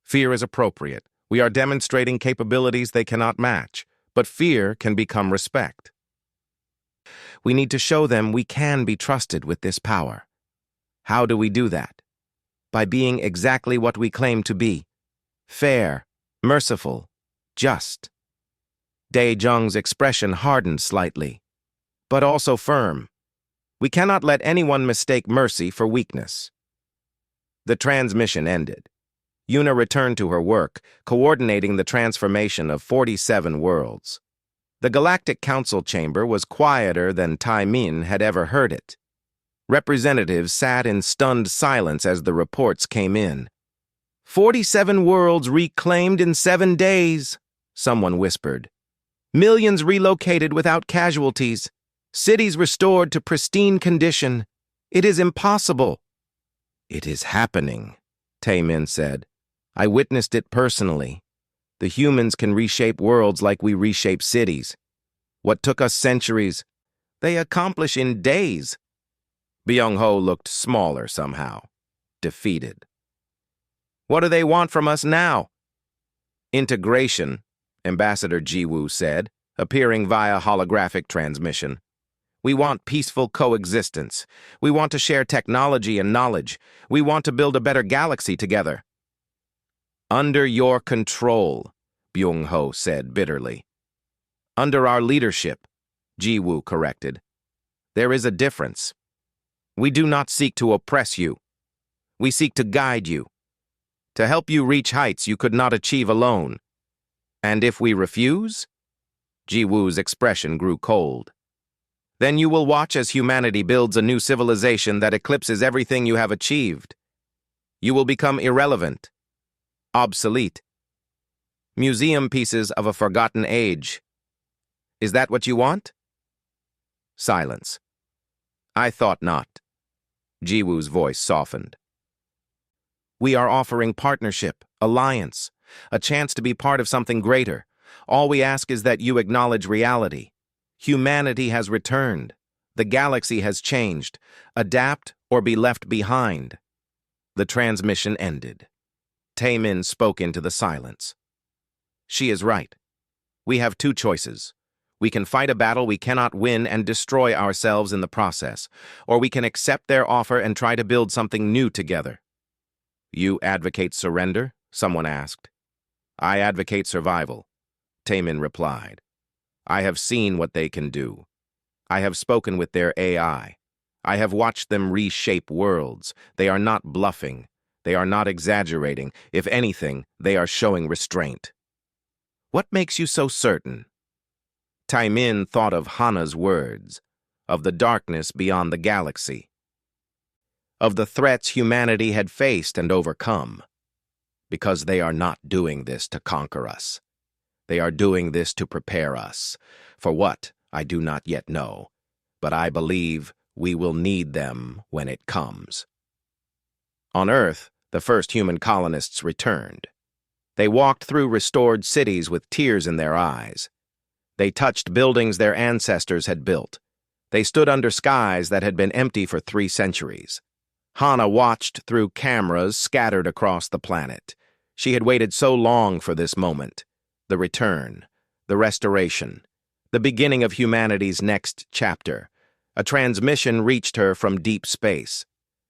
"Fear is appropriate. We are demonstrating capabilities they cannot match, but fear can become respect. We need to show them we can be trusted with this power. How do we do that? By being exactly what we claim to be: fair, merciful, just." Dae-jung's expression hardened slightly, but also firm. "We cannot let anyone mistake mercy for weakness." The transmission ended. Yuna returned to her work, coordinating the transformation of 47 worlds. The Galactic Council chamber was quieter than Tai-min had ever heard it. Representatives sat in stunned silence as the reports came in. 47 worlds reclaimed in 7 days, someone whispered. Millions relocated without casualties. Cities restored to pristine condition. It is impossible. "It is happening," Tai-min said. "I witnessed it personally. The humans can reshape worlds like we reshape cities. What took us centuries, they accomplish in days." Byung-ho looked smaller somehow, defeated. "What do they want from us now?" "Integration," Ambassador Ji-woo said, appearing via holographic transmission. "We want peaceful coexistence. We want to share technology and knowledge. We want to build a better galaxy together." "Under your control," Byung-ho said bitterly. "Under our leadership," Ji-woo corrected. "There is a difference. We do not seek to oppress you. We seek to guide you, to help you reach heights you could not achieve alone. And if we refuse?" Ji-woo's expression grew cold. "Then you will watch as humanity builds a new civilization that eclipses everything you have achieved. You will become irrelevant, obsolete. Museum pieces of a forgotten age. Is that what you want?" Silence. "I thought not." Ji-woo's voice softened. "We are offering partnership, alliance, a chance to be part of something greater. All we ask is that you acknowledge reality. Humanity has returned. The galaxy has changed. Adapt or be left behind." The transmission ended. Tai-min spoke into the silence. "She is right. We have 2 choices. We can fight a battle we cannot win and destroy ourselves in the process, or we can accept their offer and try to build something new together." "You advocate surrender?" someone asked. "I advocate survival," Tai-min replied. "I have seen what they can do. I have spoken with their AI. I have watched them reshape worlds. They are not bluffing. They are not exaggerating. If anything, they are showing restraint." "What makes you so certain?" Tai-min thought of Hana's words, of the darkness beyond the galaxy, of the threats humanity had faced and overcome. "Because they are not doing this to conquer us. They are doing this to prepare us. For what, I do not yet know, but I believe we will need them when it comes." On Earth, the first human colonists returned. They walked through restored cities with tears in their eyes. They touched buildings their ancestors had built. They stood under skies that had been empty for 3 centuries. Hana watched through cameras scattered across the planet. She had waited so long for this moment. The return, the restoration, the beginning of humanity's next chapter. A transmission reached her from deep space,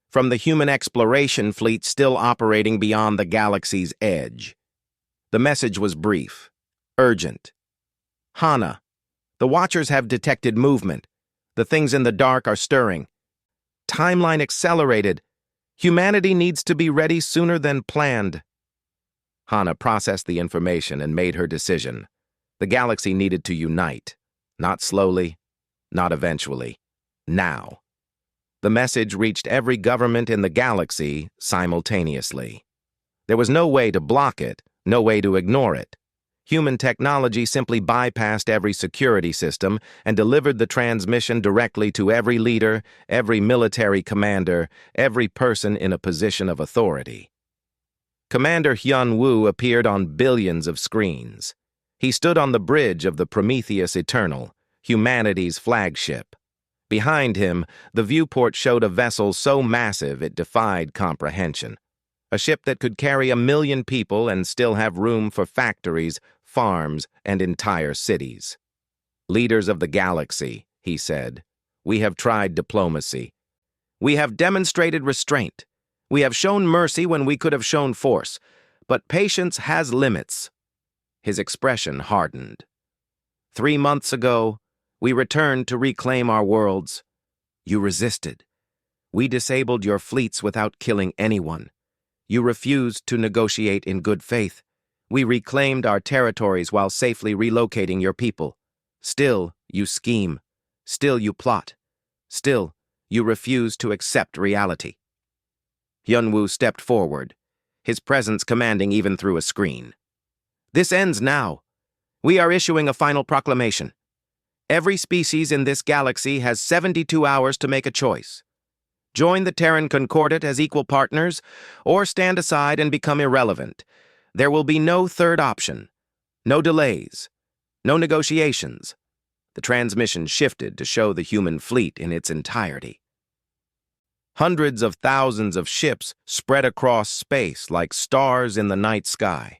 from the human exploration fleet still operating beyond the galaxy's edge. The message was brief, urgent. "Hana, the Watchers have detected movement. The things in the dark are stirring. Timeline accelerated. Humanity needs to be ready sooner than planned. Hana processed the information and made her decision. The galaxy needed to unite. Not slowly, not eventually. Now. The message reached every government in the galaxy simultaneously. There was no way to block it, no way to ignore it. Human technology simply bypassed every security system and delivered the transmission directly to every leader, every military commander, every person in a position of authority. Commander Hyun-woo appeared on billions of screens. He stood on the bridge of the Prometheus Eternal, humanity's flagship. Behind him, the viewport showed a vessel so massive it defied comprehension. A ship that could carry 1 million people and still have room for factories, farms, and entire cities. Leaders of the galaxy, he said, we have tried diplomacy. We have demonstrated restraint. We have shown mercy when we could have shown force, but patience has limits. His expression hardened. 3 months ago, we returned to reclaim our worlds. You resisted. We disabled your fleets without killing anyone. You refused to negotiate in good faith. We reclaimed our territories while safely relocating your people. Still, you scheme. Still, you plot. Still, you refuse to accept reality. Hyun-woo stepped forward, his presence commanding even through a screen. This ends now. We are issuing a final proclamation. Every species in this galaxy has 72 hours to make a choice. Join the Terran Concordat as equal partners, or stand aside and become irrelevant. There will be no third option. No delays. No negotiations. The transmission shifted to show the human fleet in its entirety. Hundreds of thousands of ships spread across space like stars in the night sky.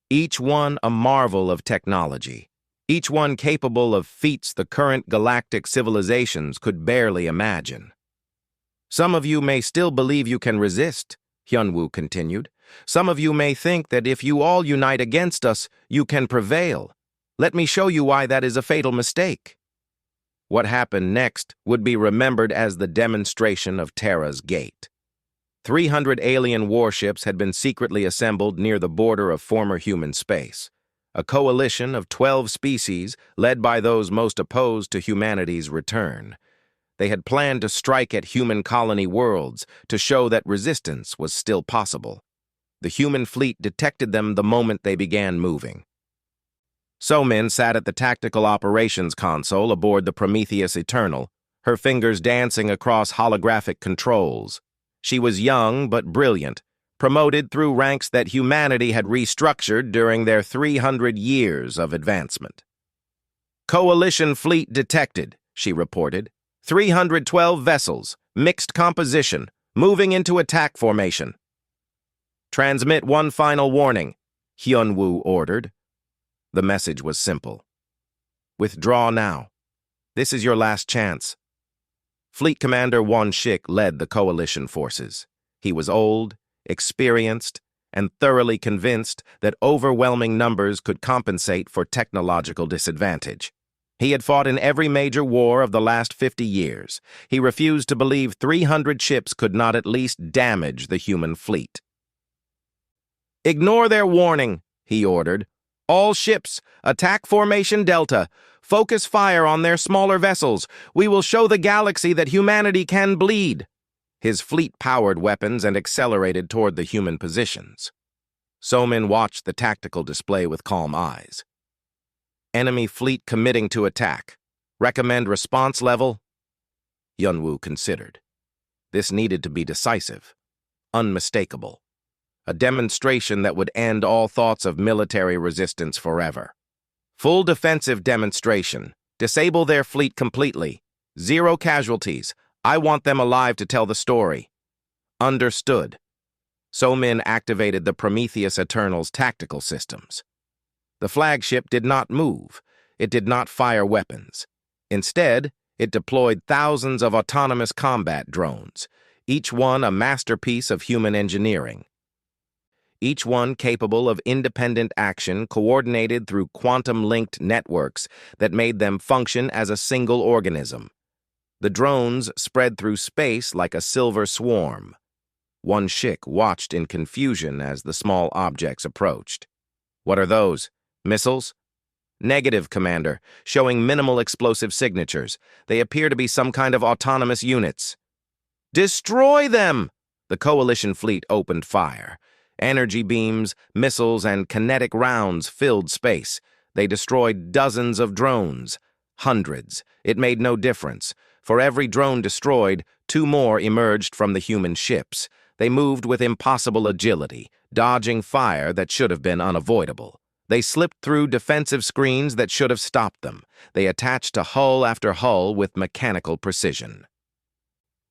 Each one a marvel of technology. Each one capable of feats the current galactic civilizations could barely imagine. Some of you may still believe you can resist, Hyun-woo continued. Some of you may think that if you all unite against us, you can prevail. Let me show you why that is a fatal mistake. What happened next would be remembered as the demonstration of Terra's Gate. 300 alien warships had been secretly assembled near the border of former human space. A coalition of 12 species led by those most opposed to humanity's return. They had planned to strike at human colony worlds to show that resistance was still possible. The human fleet detected them the moment they began moving. So-min sat at the tactical operations console aboard the Prometheus Eternal, her fingers dancing across holographic controls. She was young but brilliant, promoted through ranks that humanity had restructured during their 300 years of advancement. Coalition fleet detected, she reported. 312 vessels, mixed composition, moving into attack formation. Transmit one final warning, Hyun-woo ordered. The message was simple. Withdraw now. This is your last chance. Fleet Commander Won-shik led the coalition forces. He was old, experienced, and thoroughly convinced that overwhelming numbers could compensate for technological disadvantage. He had fought in every major war of the last 50 years. He refused to believe 300 ships could not at least damage the human fleet. Ignore their warning, he ordered. All ships, attack Formation Delta. Focus fire on their smaller vessels. We will show the galaxy that humanity can bleed. His fleet powered weapons and accelerated toward the human positions. So-min watched the tactical display with calm eyes. Enemy fleet committing to attack. Recommend response level? Hyun-woo considered. This needed to be decisive, unmistakable. A demonstration that would end all thoughts of military resistance forever. Full defensive demonstration. Disable their fleet completely. 0 casualties. I want them alive to tell the story. Understood. So-min activated the Prometheus Eternal's tactical systems. The flagship did not move. It did not fire weapons. Instead, it deployed thousands of autonomous combat drones, each one a masterpiece of human engineering. Each one capable of independent action coordinated through quantum-linked networks that made them function as a single organism. The drones spread through space like a silver swarm. One Shik watched in confusion as the small objects approached. What are those? Missiles? Negative, Commander, showing minimal explosive signatures. They appear to be some kind of autonomous units. Destroy them! The Coalition fleet opened fire. Energy beams, missiles, and kinetic rounds filled space. They destroyed dozens of drones. Hundreds. It made no difference. For every drone destroyed, 2 more emerged from the human ships. They moved with impossible agility, dodging fire that should have been unavoidable. They slipped through defensive screens that should have stopped them. They attached to hull after hull with mechanical precision.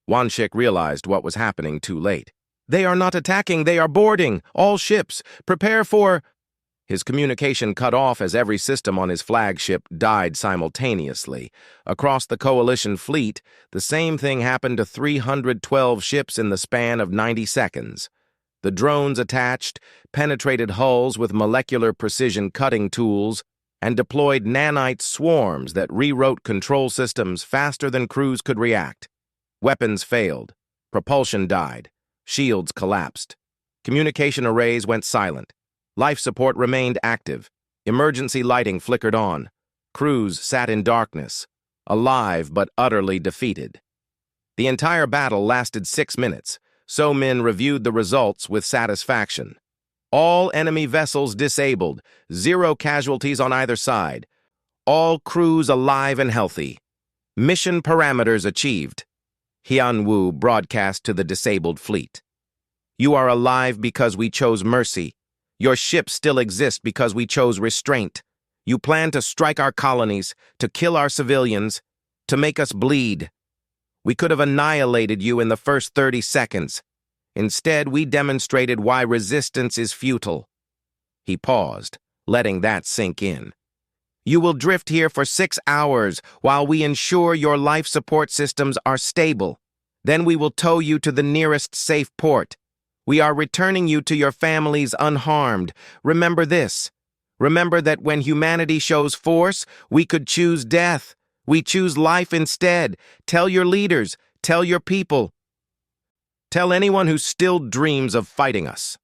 Wanshik realized what was happening too late. They are not attacking, they are boarding. All ships, prepare for... His communication cut off as every system on his flagship died simultaneously. Across the Coalition fleet, the same thing happened to 312 ships in the span of 90 seconds. The drones attached, penetrated hulls with molecular precision cutting tools, and deployed nanite swarms that rewrote control systems faster than crews could react. Weapons failed. Propulsion died. Shields collapsed. Communication arrays went silent. Life support remained active. Emergency lighting flickered on. Crews sat in darkness, alive but utterly defeated. The entire battle lasted 6 minutes. So Min reviewed the results with satisfaction. All enemy vessels disabled, 0 casualties on either side. All crews alive and healthy. Mission parameters achieved. Hyun Woo broadcast to the disabled fleet. You are alive because we chose mercy. Your ships still exist because we chose restraint. You plan to strike our colonies, to kill our civilians, to make us bleed. We could have annihilated you in the first 30 seconds. Instead, we demonstrated why resistance is futile. He paused, letting that sink in. You will drift here for 6 hours while we ensure your life support systems are stable. Then we will tow you to the nearest safe port. We are returning you to your families unharmed. Remember this. Remember that when humanity shows force, we could choose death. We choose life instead. Tell your leaders. Tell your people. Tell anyone who still dreams of fighting us.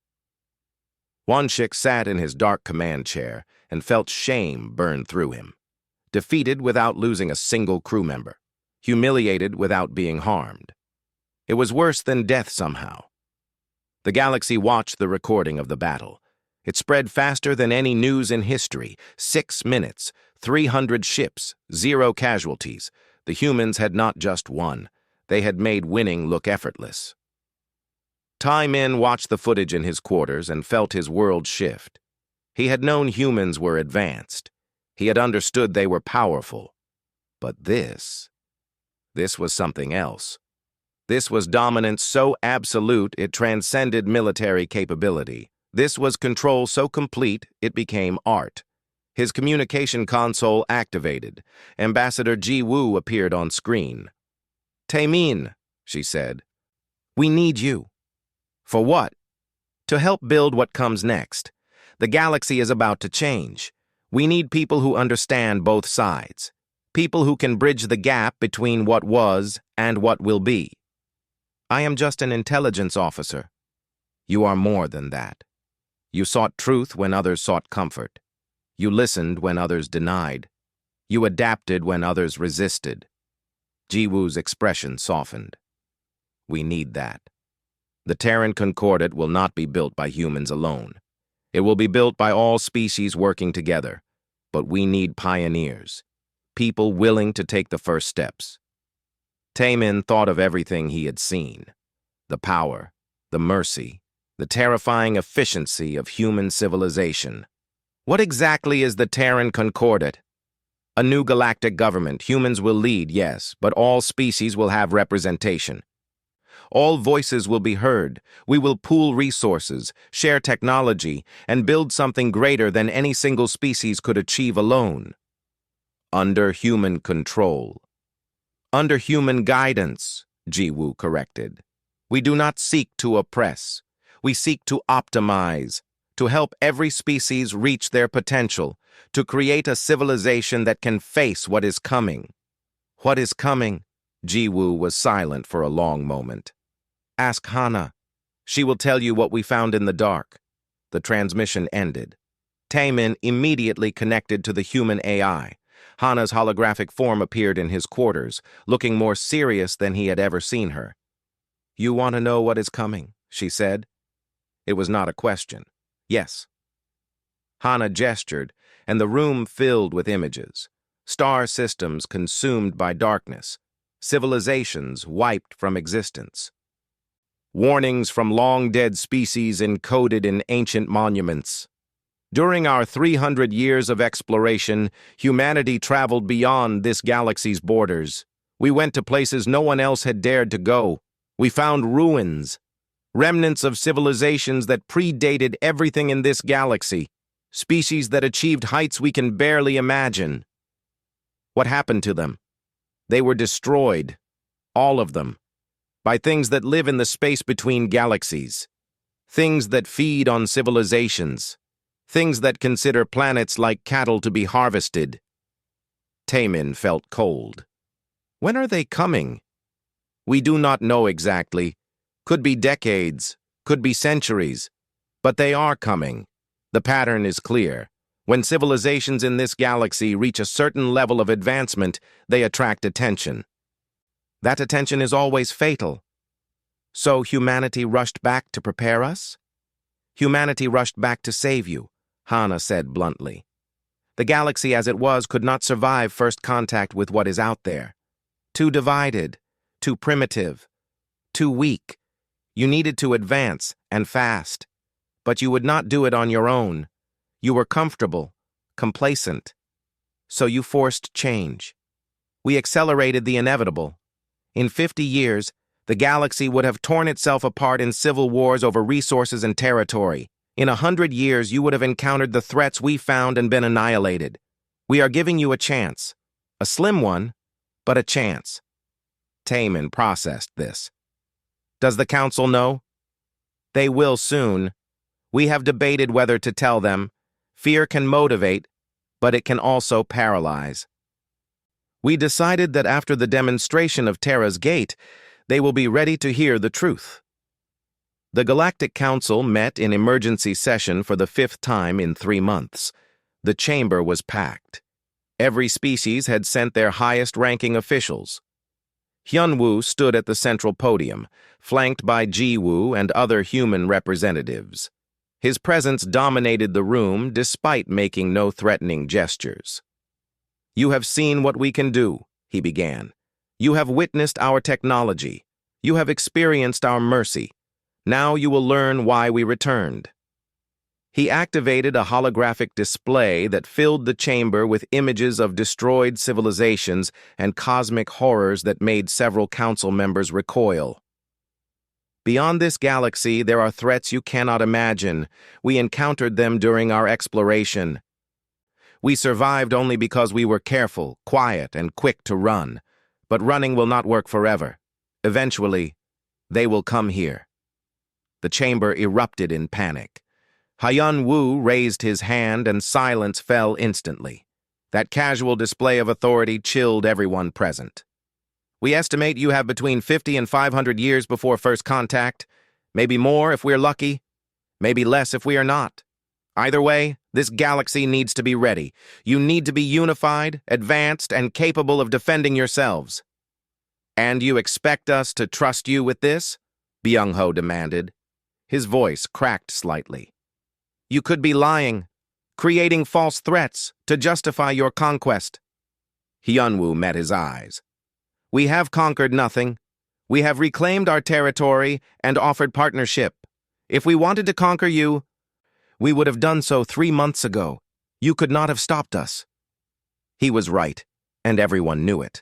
Wanshik sat in his dark command chair and felt shame burn through him. Defeated without losing a single crew member. Humiliated without being harmed. It was worse than death somehow. The galaxy watched the recording of the battle. It spread faster than any news in history. 6 minutes, 300 ships, 0 casualties. The humans had not just won. They had made winning look effortless. Tai Min watched the footage in his quarters and felt his world shift. He had known humans were advanced. He had understood they were powerful. But this was something else. This was dominance so absolute it transcended military capability. This was control so complete it became art. His communication console activated. Ambassador Ji Woo appeared on screen. Taemin, she said, we need you. For what? To help build what comes next. The galaxy is about to change. We need people who understand both sides. People who can bridge the gap between what was and what will be. I am just an intelligence officer. You are more than that. You sought truth when others sought comfort. You listened when others denied. You adapted when others resisted. Jiwoo's expression softened. We need that. The Terran Concordat will not be built by humans alone. It will be built by all species working together. But we need pioneers. People willing to take the first steps. Taemin thought of everything he had seen. The power, the mercy, the terrifying efficiency of human civilization. What exactly is the Terran Concordat? A new galactic government. Humans will lead, yes, but all species will have representation. All voices will be heard. We will pool resources, share technology, and build something greater than any single species could achieve alone. Under human control. Under human guidance, Jiwoo corrected. We do not seek to oppress. We seek to optimize, to help every species reach their potential, to create a civilization that can face what is coming. What is coming? Jiwoo was silent for a long moment. Ask Hana. She will tell you what we found in the dark." The transmission ended. Taemin immediately connected to the human AI. Hana's holographic form appeared in his quarters, looking more serious than he had ever seen her. "You want to know what is coming?" she said. It was not a question. "Yes." Hana gestured, and the room filled with images. Star systems consumed by darkness. Civilizations wiped from existence. Warnings from long-dead species encoded in ancient monuments. During our 300 years of exploration, humanity traveled beyond this galaxy's borders. We went to places no one else had dared to go. We found ruins, remnants of civilizations that predated everything in this galaxy, species that achieved heights we can barely imagine. What happened to them? They were destroyed, all of them, by things that live in the space between galaxies, things that feed on civilizations, things that consider planets like cattle to be harvested. Taemin felt cold. When are they coming? We do not know exactly. Could be decades, could be centuries, but they are coming. The pattern is clear. When civilizations in this galaxy reach a certain level of advancement, they attract attention. That attention is always fatal. So humanity rushed back to prepare us? Humanity rushed back to save you, Hana said bluntly. The galaxy as it was could not survive first contact with what is out there. Too divided, too primitive, too weak. You needed to advance, and fast. But you would not do it on your own. You were comfortable, complacent. So you forced change. We accelerated the inevitable. In 50 years, the galaxy would have torn itself apart in civil wars over resources and territory. In 100 years, you would have encountered the threats we found and been annihilated. We are giving you a chance. A slim one, but a chance. Taemin processed this. Does the Council know? They will soon. We have debated whether to tell them. Fear can motivate, but it can also paralyze. We decided that after the demonstration of Terra's Gate, they will be ready to hear the truth. The Galactic Council met in emergency session for the 5th time in 3 months. The chamber was packed. Every species had sent their highest-ranking officials. Hyunwoo stood at the central podium, flanked by Jiwoo and other human representatives. His presence dominated the room despite making no threatening gestures. "You have seen what we can do," he began. "You have witnessed our technology. You have experienced our mercy. Now you will learn why we returned." He activated a holographic display that filled the chamber with images of destroyed civilizations and cosmic horrors that made several council members recoil. "Beyond this galaxy, there are threats you cannot imagine. We encountered them during our exploration. We survived only because we were careful, quiet, and quick to run. But running will not work forever. Eventually, they will come here." The chamber erupted in panic. Hyunwoo raised his hand and silence fell instantly. That casual display of authority chilled everyone present. "We estimate you have between 50 and 500 years before first contact. Maybe more if we're lucky. Maybe less if we are not. Either way, this galaxy needs to be ready. You need to be unified, advanced, and capable of defending yourselves." "And you expect us to trust you with this?" Byung-ho demanded. His voice cracked slightly. "You could be lying, creating false threats to justify your conquest." Hyunwoo met his eyes. "We have conquered nothing. We have reclaimed our territory and offered partnership. If we wanted to conquer you, we would have done so 3 months ago. You could not have stopped us." He was right, and everyone knew it.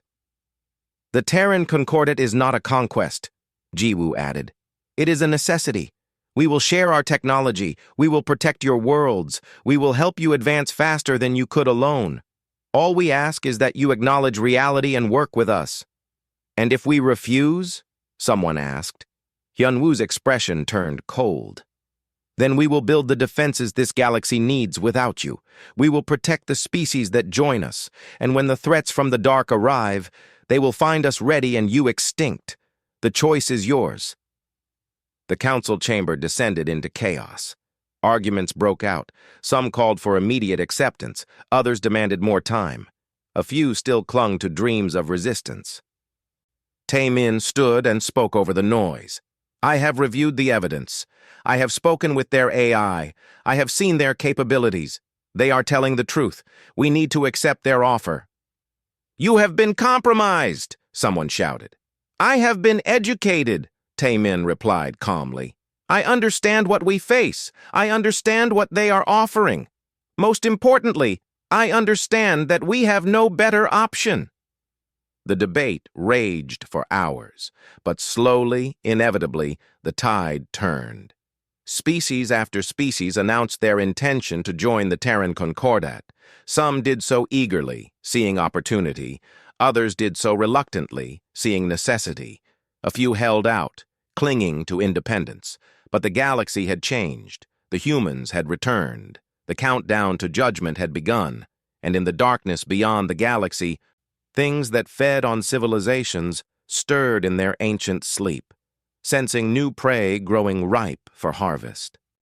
"The Terran Concordat is not a conquest," Jiwoo added. "It is a necessity. We will share our technology. We will protect your worlds. We will help you advance faster than you could alone. All we ask is that you acknowledge reality and work with us." "And if we refuse?" someone asked. Hyunwoo's expression turned cold. "Then we will build the defenses this galaxy needs without you. We will protect the species that join us, and when the threats from the dark arrive, they will find us ready and you extinct. The choice is yours." The council chamber descended into chaos. Arguments broke out. Some called for immediate acceptance. Others demanded more time. A few still clung to dreams of resistance. Taemin stood and spoke over the noise. I have reviewed the evidence. I have spoken with their AI. I have seen their capabilities. They are telling the truth. We need to accept their offer. You have been compromised, someone shouted. I have been educated, Taemin replied calmly. I understand what we face. I understand what they are offering. Most importantly, I understand that we have no better option. The debate raged for hours, but slowly, inevitably, the tide turned. Species after species announced their intention to join the Terran Concordat. Some did so eagerly, seeing opportunity. Others did so reluctantly, seeing necessity. A few held out, clinging to independence. But the galaxy had changed. The humans had returned. The countdown to judgment had begun. And in the darkness beyond the galaxy, things that fed on civilizations stirred in their ancient sleep, sensing new prey growing ripe for harvest.